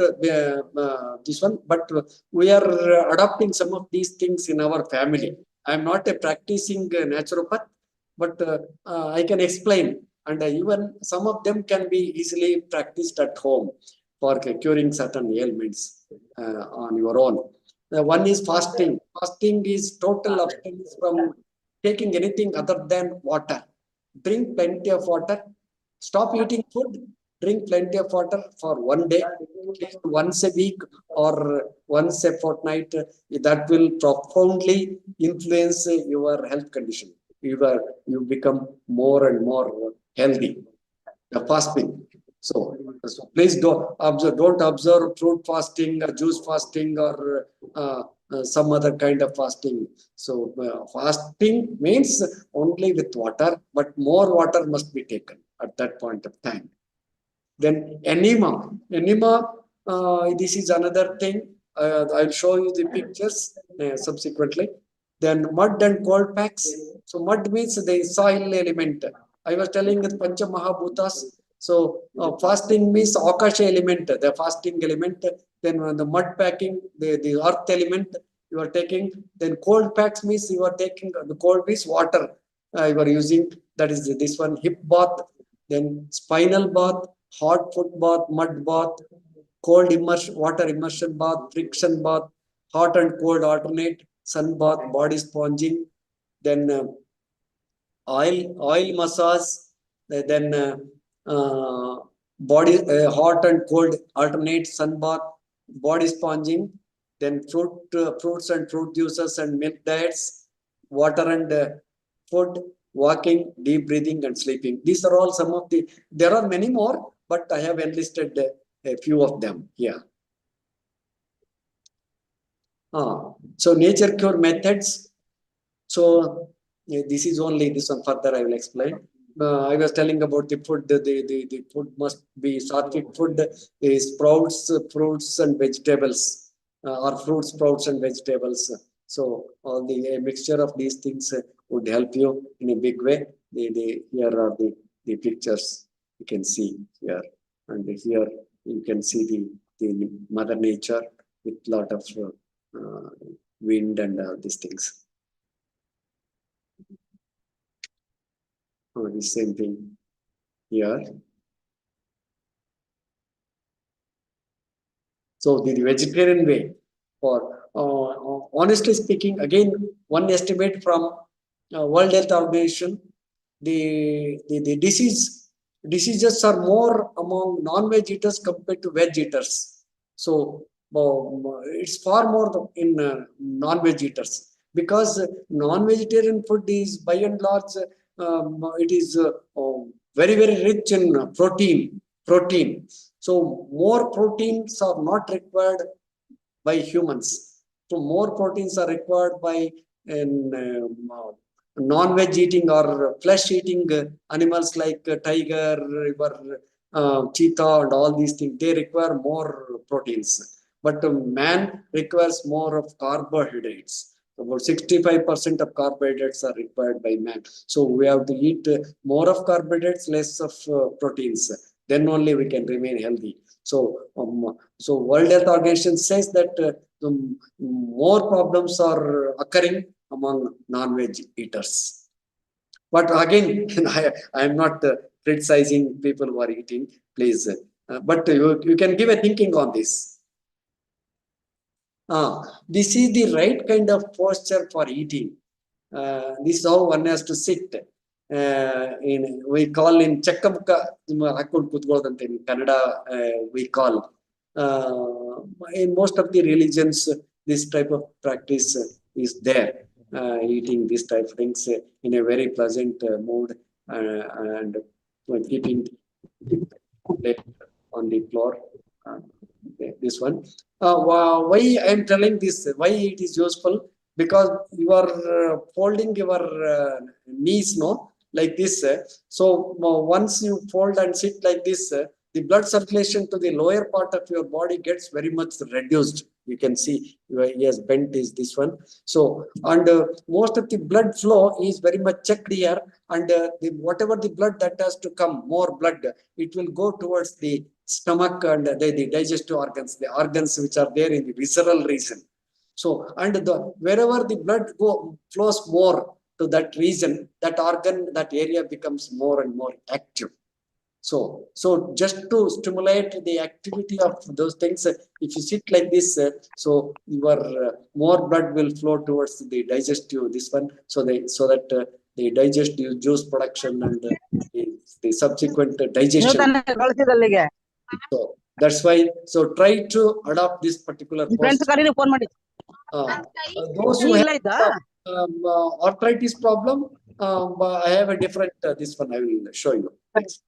this one, but we are adopting some of these things in our family. I am not a practicing naturopath, but I can explain. And even some of them can be easily practiced at home for curing certain ailments on your own. One is fasting. Fasting is total abstinence from taking anything other than water. Drink plenty of water. Stop eating food. Drink plenty of water for one day, at least once a week or once a fortnight. That will profoundly influence your health condition. You become more and more healthy. The fasting. So please don't observe fruit fasting, juice fasting, or some other kind of fasting. So fasting means only with water, but more water must be taken at that point of time. Then enema, this is another thing. I'll show you the pictures subsequently. Then mud and cold packs. So mud means the soil element. I was telling the Pancha Mahabhutas. So fasting means Akasha element, the fasting element. Then the mud packing, the earth element you are taking. Then cold packs means you are taking, the cold means water you are using. That is this one, hip bath. Then spinal bath, hot foot bath, mud bath, cold immersion, water immersion bath, friction bath, hot and cold alternate, sun bath, body sponging, then oil massage, then body hot and cold alternate, sun bath, body sponging, then fruits and fruit juices and milk diets, water and food, walking, deep breathing and sleeping. These are all some of the, there are many more, but I have enlisted a few of them here. So nature cure methods. So this is only this one, further I will explain. I was telling about the food. The food must be sattvic food, is sprouts, fruits and vegetables, or fruits, sprouts and vegetables. So all the mixture of these things would help you in a big way. Here are the pictures you can see here, and here you can see the mother nature with lot of wind and these things. The same thing here. So the vegetarian way, for honestly speaking, again, one estimate from World Health Organization, the diseases are more among non-veg eaters compared to veg eaters. So it's far more in non-veg eaters, because non-vegetarian food is by and large it is very rich in protein. So more proteins are not required by humans. So more proteins are required by non-veg eating or flesh eating animals like tiger, river, cheetah and all these things. They require more proteins. But man requires more of carbohydrates. About 65% of carbohydrates are required by man. So we have to eat more of carbohydrates, less of proteins. Then only we can remain healthy. So World Health Organization says that more problems are occurring among non-veg eaters. But again, I am not criticizing people who are eating, please. But you can give a thinking on this. This is the right kind of posture for eating. This is how one has to sit. We call in Chakkamukka Hakkud Kutgodante in Kannada, we call. In most of the religions, this type of practice is there. Eating these type of things in a very pleasant mood, and keeping on the floor. This one. Why I am telling this? Why it is useful? Because you are folding your knees, no, like this. So once you fold and sit like this, the blood circulation to the lower part of your body gets very much reduced. You can see he has bent is this one. So, and most of the blood flow is very much checked here, and whatever the blood that has to come, more blood, it will go towards the stomach and the digestive organs, the organs which are there in the visceral region. So, and wherever the blood flows more to that region, that organ, that area becomes more and more active. So just to stimulate the activity of those things, if you sit like this, so your more blood will flow towards the digestive, this one, so that the digestive juice production and the subsequent digestion. So that's why, so try to adopt this particular post. Those who have arthritis problem, I have a different, this one I will show you. Thanks.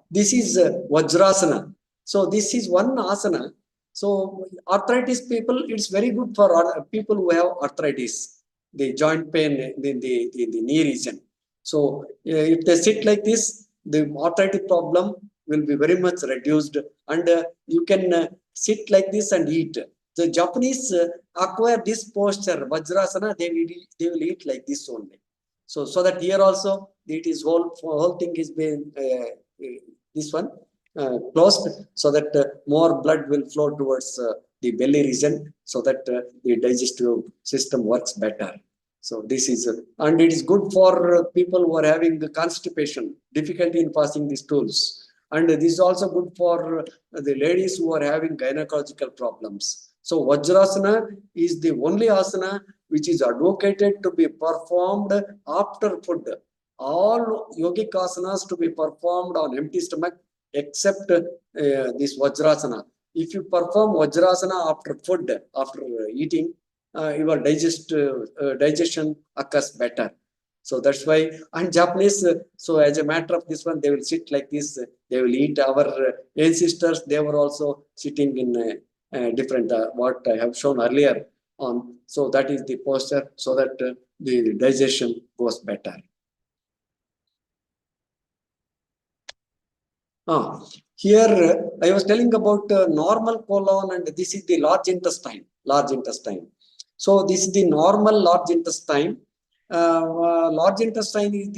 This is Vajrasana. So this is one asana. So arthritis people, it's very good for people who have arthritis, the joint pain in the knee region. So if they sit like this, the arthritis problem will be very much reduced, and you can sit like this and eat. The Japanese acquire this posture, Vajrasana, they will eat like this only. So that here also it is whole thing is being this one closed, so that more blood will flow towards the belly region, so that the digestive system works better. So this is, and it is good for people who are having constipation, difficulty in passing the stools. And this is also good for the ladies who are having gynecological problems. So Vajrasana is the only asana which is advocated to be performed after food. All yogic asanas to be performed on empty stomach except this Vajrasana. If you perform Vajrasana after food, after eating, your digestion occurs better. So that's why, and Japanese, so as a matter of this one, they will sit like this, they will eat. Our ancestors, they were also sitting in different, what I have shown earlier on. So that is the posture, so that the digestion goes better. Here I was telling about normal colon, and this is the large intestine. So this is the normal large intestine. Large intestine is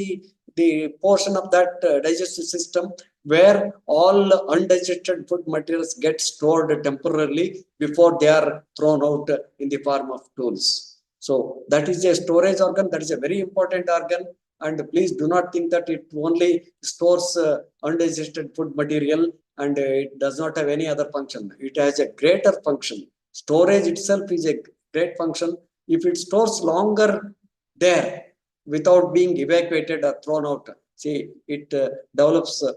the portion of that digestive system where all undigested food materials get stored temporarily before they are thrown out in the form of stools. So that is a storage organ. That is a very important organ. And please do not think that it only stores undigested food material and it does not have any other function. It has a greater function. Storage itself is a great function. If it stores longer there without being evacuated or thrown out, see, it develops a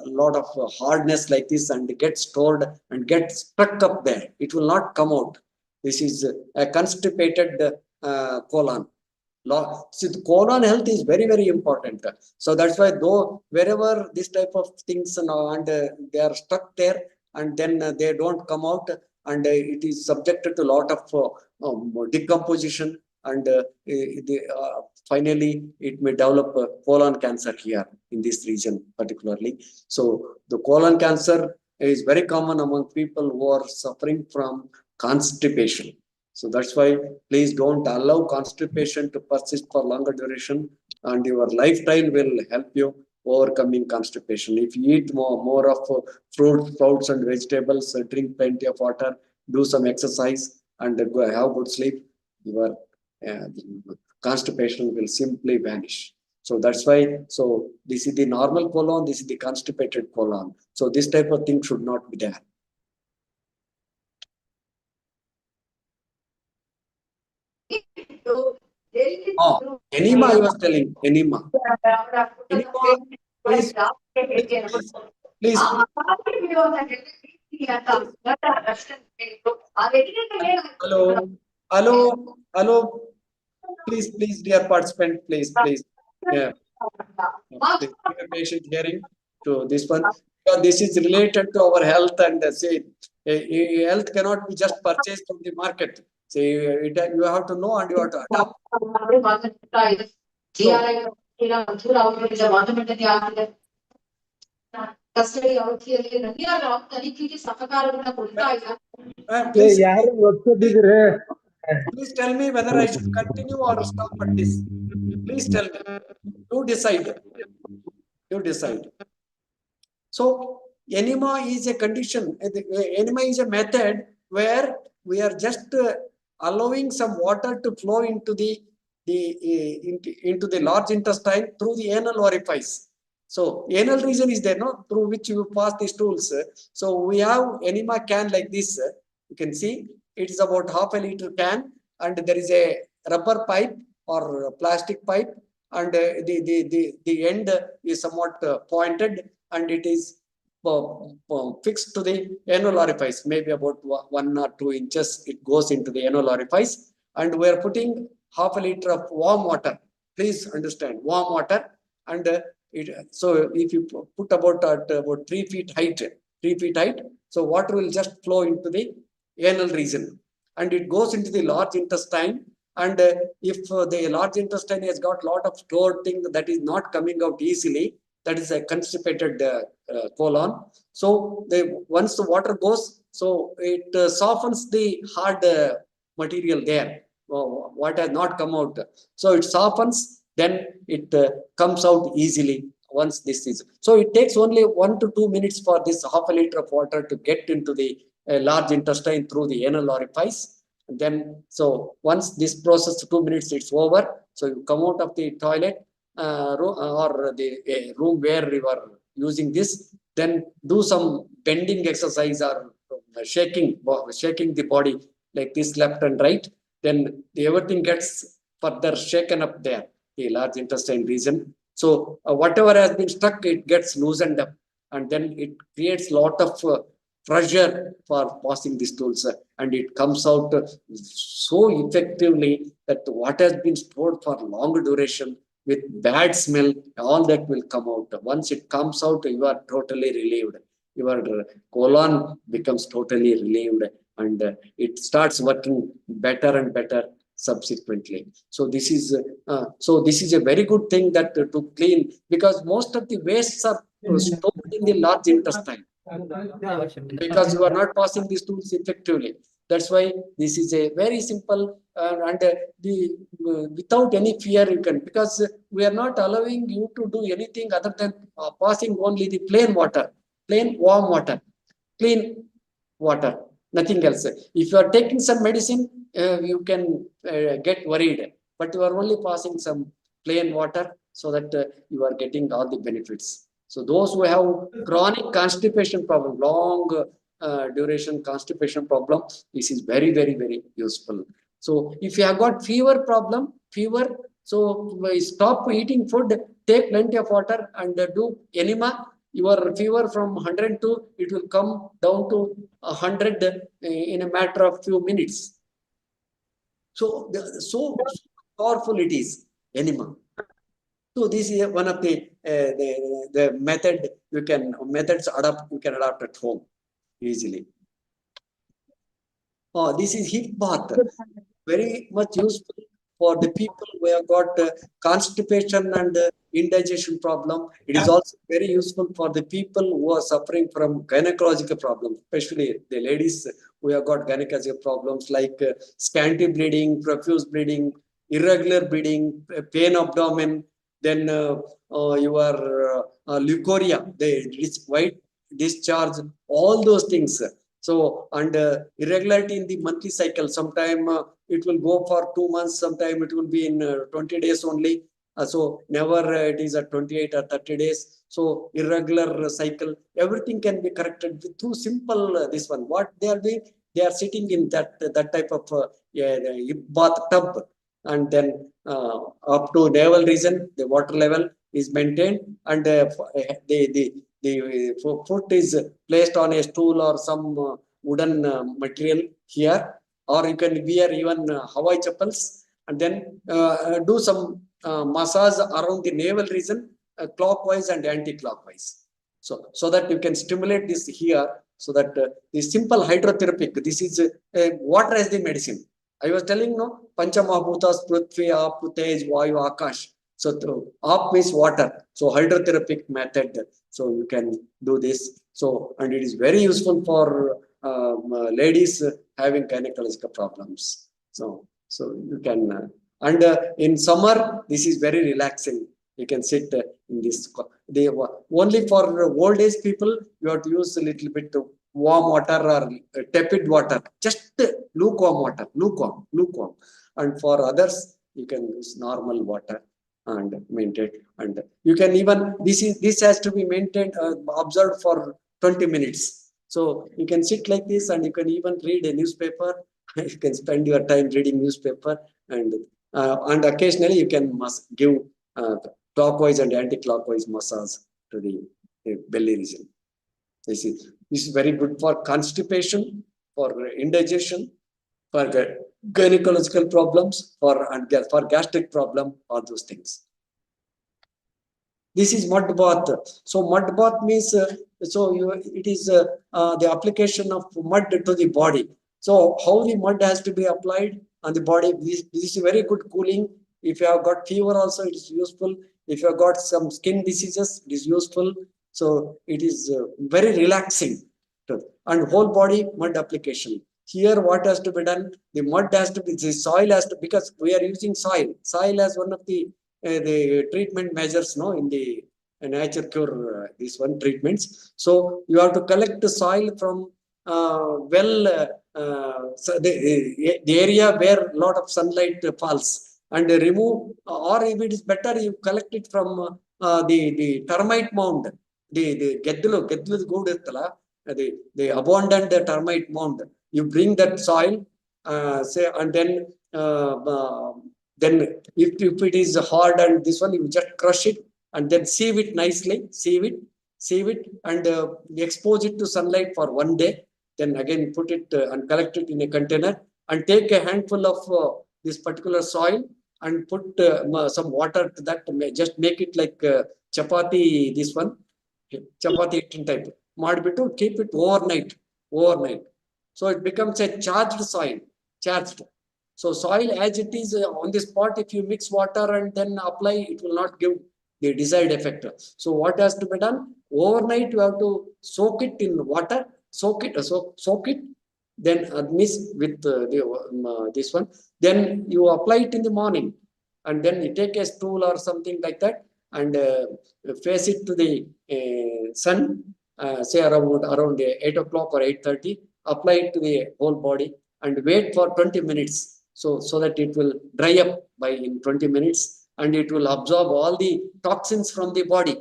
lot of hardness like this and gets stored and gets stuck up there. It will not come out. This is a constipated colon. See, the colon health is very, very important. So that's why, though wherever this type of things and they are stuck there and then they don't come out, and it is subjected to a lot of decomposition, and finally it may develop colon cancer here in this region particularly. So the colon cancer is very common among people who are suffering from constipation. So that's why please don't allow constipation to persist for longer duration, and your lifestyle will help you overcoming constipation. If you eat more of fruits, sprouts and vegetables, drink plenty of water, do some exercise and have good sleep, your constipation will simply vanish. So that's why, so this is the normal colon, this is the constipated colon. So this type of thing should not be there. Enema, I was telling, enema. Enema, please. Hello. Please, dear participant, please. Yeah. Please be a patient hearing to this one. Because this is related to our health, and say, health cannot be just purchased from the market. Say, you have to know and you have to adapt. Please tell me whether I should continue or stop at this. Please tell me. You decide. You decide. So enema is a condition. Enema is a method where we are just allowing some water to flow into the into the large intestine through the anal orifice. So anal region is there, no, through which you pass the stools. So we have enema can like this. You can see it is about half a liter can, and there is a rubber pipe or plastic pipe, and the end is somewhat pointed, and it is fixed to the anal orifice, maybe about 1 or 2 inches. It goes into the anal orifice, and we are putting half a liter of warm water. Please understand, warm water, and so if you put about 3 feet height, 3 feet height, so water will just flow into the anal region, and it goes into the large intestine. And if the large intestine has got lot of stored thing that is not coming out easily, that is a constipated colon. So once the water goes, so it softens the hard material there, what has not come out. So it softens, then it comes out easily once this is. So it takes only 1 to 2 minutes for this half a liter of water to get into the large intestine through the anal orifice. And then, so once this process 2 minutes, it's over. So you come out of the toilet or the room where you are using this, then do some bending exercise or shaking the body like this, left and right. Then everything gets further shaken up there, the large intestine region. So whatever has been stuck, it gets loosened up, and then it creates lot of pressure for passing the stools, and it comes out so effectively that what has been stored for long duration with bad smell, all that will come out. Once it comes out, you are totally relieved. Your colon becomes totally relieved, and it starts working better and better subsequently. So this is a very good thing that to clean, because most of the wastes are stored in the large intestine, because you are not passing these tools effectively. That's why this is a very simple and without any fear you can, because we are not allowing you to do anything other than passing only the plain water, plain warm water, clean water, nothing else. If you are taking some medicine, you can get worried, but you are only passing some plain water, so that you are getting all the benefits. So those who have chronic constipation problem, long duration constipation problem, this is very, very, very useful. So if you have got fever, so stop eating food, take plenty of water, and do enema. Your fever from 102, it will come down to 100 in a matter of few minutes. So powerful it is, enema. So this is one of the methods you can adopt at home easily. Oh, this is hip bath, very much useful for the people who have got constipation and indigestion problem. It is also very useful for the people who are suffering from gynecological problems, especially the ladies who have got gynecological problems like scanty bleeding, profuse bleeding, irregular bleeding, pain abdomen, then your leukorrhea, the white discharge, all those things. So, and irregularity in the monthly cycle, sometime it will go for 2 months, sometime it will be in 20 days only. So never it is at 28 or 30 days. So irregular cycle, everything can be corrected through simple this one. What they are doing, they are sitting in that type of bath tub, and then up to navel region, the water level is maintained, and the foot is placed on a stool or some wooden material here, or you can wear even Hawaii chappals, and then do some massage around the navel region, clockwise and anti-clockwise. So that you can stimulate this here, so that the simple hydrotherapic, this is water as the medicine. I was telling, no, Pancha Mahabhutas, Prithvi, Aap, Tej, Vayu, Akash. So Aap means water. So hydrotherapic method. So you can do this. So, and it is very useful for ladies having gynecological problems. So you can, and in summer, this is very relaxing. You can sit in this. Only for old age people, you have to use a little bit of warm water or tepid water, just lukewarm water, lukewarm. And for others, you can use normal water and maintain. And you can even, this has to be maintained, observed for 20 minutes. So you can sit like this, and you can even read a newspaper. You can spend your time reading newspaper, and occasionally you can give clockwise and anti-clockwise massage to the belly region. This is very good for constipation, for indigestion, for gynecological problems, for gastric problem, all those things. This is mud bath. So mud bath means it is the application of mud to the body. So how the mud has to be applied on the body? This is very good cooling. If you have got fever also, it is useful. If you have got some skin diseases, it is useful. So it is very relaxing. And whole body mud application. Here what has to be done? The mud has to be, the soil has to, because we are using soil. Soil as one of the treatment measures, no, in the nature cure, this one treatments. So you have to collect the soil from so the area where a lot of sunlight falls, and remove, or if it is better, you collect it from the termite mound, the gedlu good ittala, the abundant termite mound. You bring that soil, say, and then if it is hard and this one, you just crush it and then sieve it nicely, sieve it, and expose it to sunlight for 1 day. Then again put it and collect it in a container, and take a handful of this particular soil and put some water to that. Just make it like chapati, this one, chapati type. Madbitu, keep it overnight. So it becomes a charged soil, charged. So soil as it is on the spot, if you mix water and then apply, it will not give the desired effect. So what has to be done? Overnight, you have to soak it in water, soak it, then mix with this one. Then you apply it in the morning, and then you take a stool or something like that, and face it to the sun, say around 8 o'clock or 8:30. Apply it to the whole body and wait for 20 minutes. So that it will dry up in 20 minutes, and it will absorb all the toxins from the body,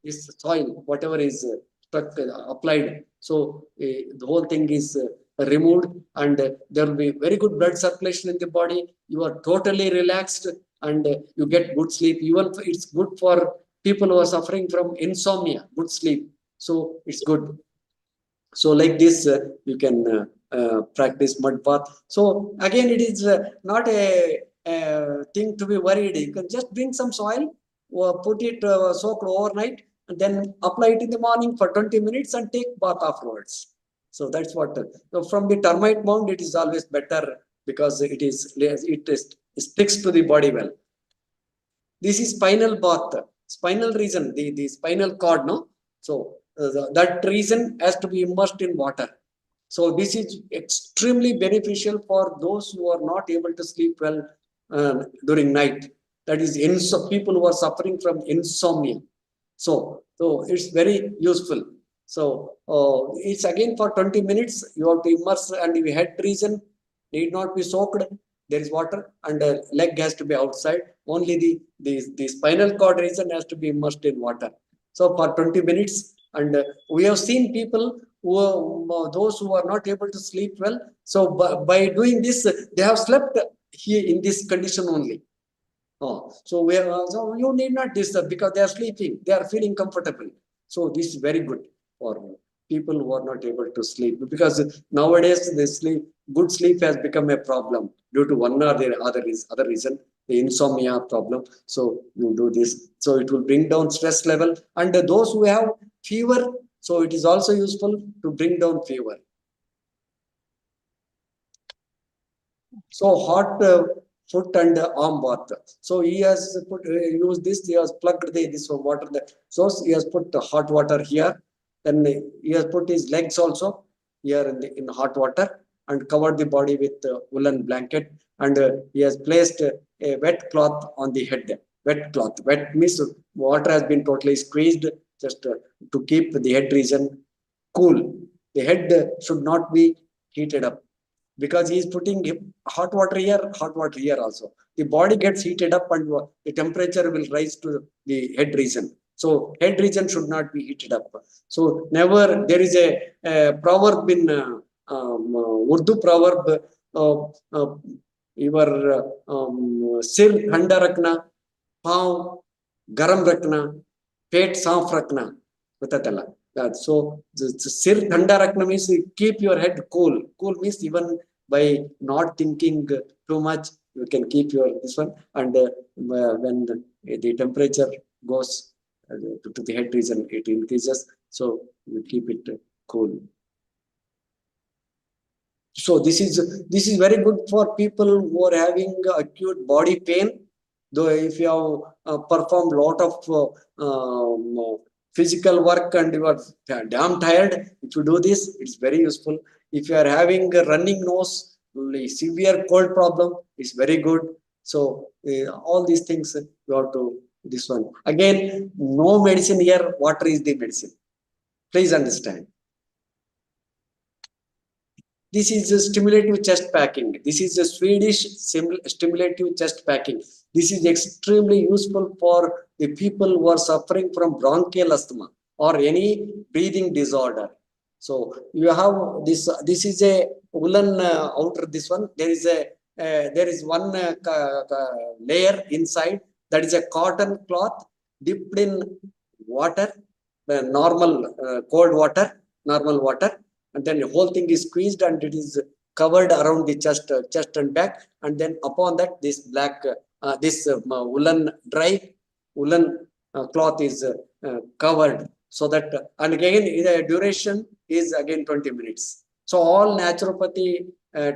this soil, whatever is applied. So the whole thing is removed, and there will be very good blood circulation in the body. You are totally relaxed, and you get good sleep. Even it's good for people who are suffering from insomnia, good sleep. So it's good. So like this, you can practice mud bath. So again, it is not a thing to be worried. You can just bring some soil, put it soaked overnight, and then apply it in the morning for 20 minutes and take bath afterwards. So that's what. So from the termite mound, it is always better, because it sticks to the body well. This is spinal bath, spinal region, the spinal cord, no? So that region has to be immersed in water. So this is extremely beneficial for those who are not able to sleep well during night. That is, people who are suffering from insomnia. So it's very useful. So it's again for 20 minutes. You have to immerse, and the head region need not be soaked. There is water, and the leg has to be outside. Only the spinal cord region has to be immersed in water. So for 20 minutes, and we have seen people those who are not able to sleep well. So by doing this, they have slept here in this condition only. So you need not disturb, because they are sleeping, they are feeling comfortable. So this is very good for people who are not able to sleep, because nowadays good sleep has become a problem due to one or the other reason, the insomnia problem. So you do this, so it will bring down stress level. And those who have fever, so it is also useful to bring down fever. So hot foot and arm bath. So he has used this. He has plugged this water. So he has put hot water here. Then he has put his legs also. here in hot water and covered the body with woolen blanket, and he has placed a wet cloth on the head. Wet cloth. Wet means water has been totally squeezed just to keep the head region cool. The head should not be heated up, because he is putting hot water here also. The body gets heated up and the temperature will rise to the head region. So head region should not be heated up. So never, there is a proverb in Urdu proverb, your sir thanda rakna, pav garam rakna, pet saaf rakna. So sir thanda rakna means keep your head cool. Cool means even by not thinking too much, you can keep your this one, and when the temperature goes to the head region, it increases. So you keep it cool. So this is very good for people who are having acute body pain. Though if you have performed lot of physical work and you are damn tired, if you do this, it's very useful. If you are having a running nose, severe cold problem, it's very good. So all these things you have to this one. Again, no medicine here. Water is the medicine. Please understand. This is a stimulative chest packing. This is a Swedish stimulative chest packing. This is extremely useful for the people who are suffering from bronchial asthma or any breathing disorder. So you have this. This is a woolen outer. This one, there is one layer inside, that is a cotton cloth dipped in water, normal cold water, normal water, and then the whole thing is squeezed and it is covered around the chest and back, and then upon that this black woolen dry woolen cloth is covered, so that and again the duration is again 20 minutes. So all naturopathy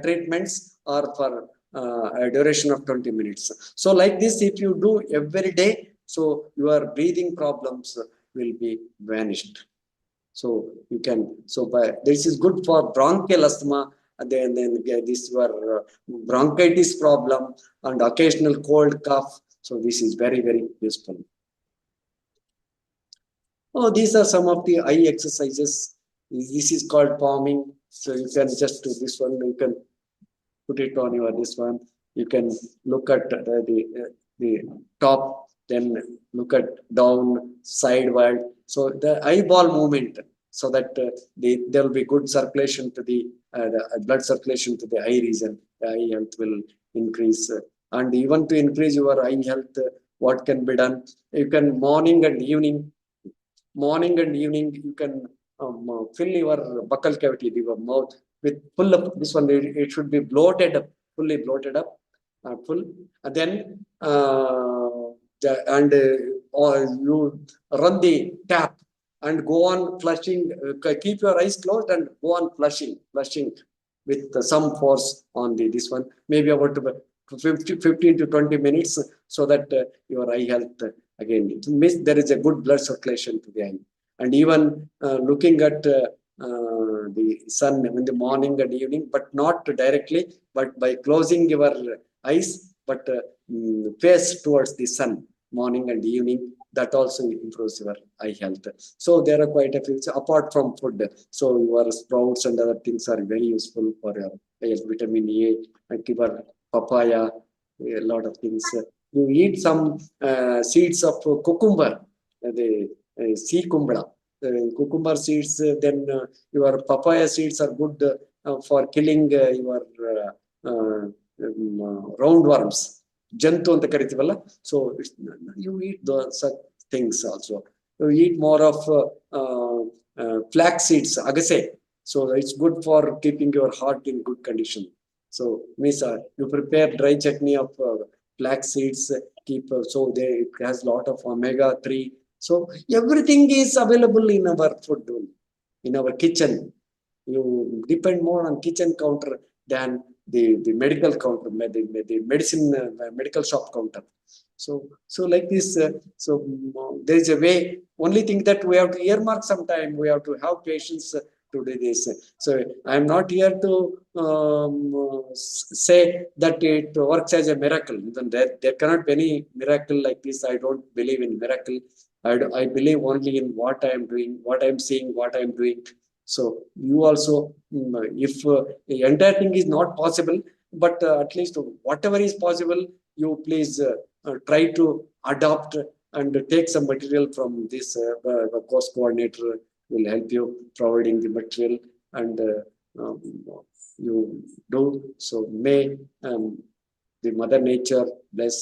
treatments are for a duration of 20 minutes. So like this, if you do every day, so your breathing problems will be vanished. So you can, so by this is good for bronchial asthma, and then this your bronchitis problem and occasional cold cough. So this is very, very useful. Oh, these are some of the eye exercises. This is called palming. So you can just do this one. You can put it on your this one. You can look at the top, then look at down, sideward. So the eyeball movement, so that there will be good circulation to the blood circulation to the eye region. The eye health will increase. And even to increase your eye health, what can be done? You can morning and evening, you can fill your buccal cavity, your mouth, with full of this one. It should be bloated up, fully bloated up, full. And then you run the tap and go on flushing. Keep your eyes closed and go on flushing with some force on this one. Maybe about 15 to 20 minutes, so that your eye health again. There is a good blood circulation to the eye. And even looking at the sun in the morning and evening, but not directly, but by closing your eyes, but face towards the sun, morning and evening. That also improves your eye health. So there are quite a few, apart from food. So your sprouts and other things are very useful for your vitamin A, and your papaya, a lot of things. You eat some seeds of cucumber, the sea kumbla, cucumber seeds. Then your papaya seeds are good for killing your roundworms. Jantu anta karitivalla. So you eat such things also. You eat more of flax seeds, agase. So it's good for keeping your heart in good condition. So Misa, you prepare dry chutney of flax seeds, keep so it has lot of omega-3. So everything is available in our food, in our kitchen. You depend more on kitchen counter than the medical counter, the medicine medical shop counter. So like this. So there is a way. Only thing that we have to earmark sometime. We have to have patience to do this. So I am not here to say that it works as a miracle. Then there cannot be any miracle like this. I don't believe in miracle. I believe only in what I am doing, what I am seeing, what I am doing. So you also, if the entire thing is not possible, but at least whatever is possible, you please try to adopt and take some material from this course coordinator will help you providing the material, and um, you do. So may the Mother Nature bless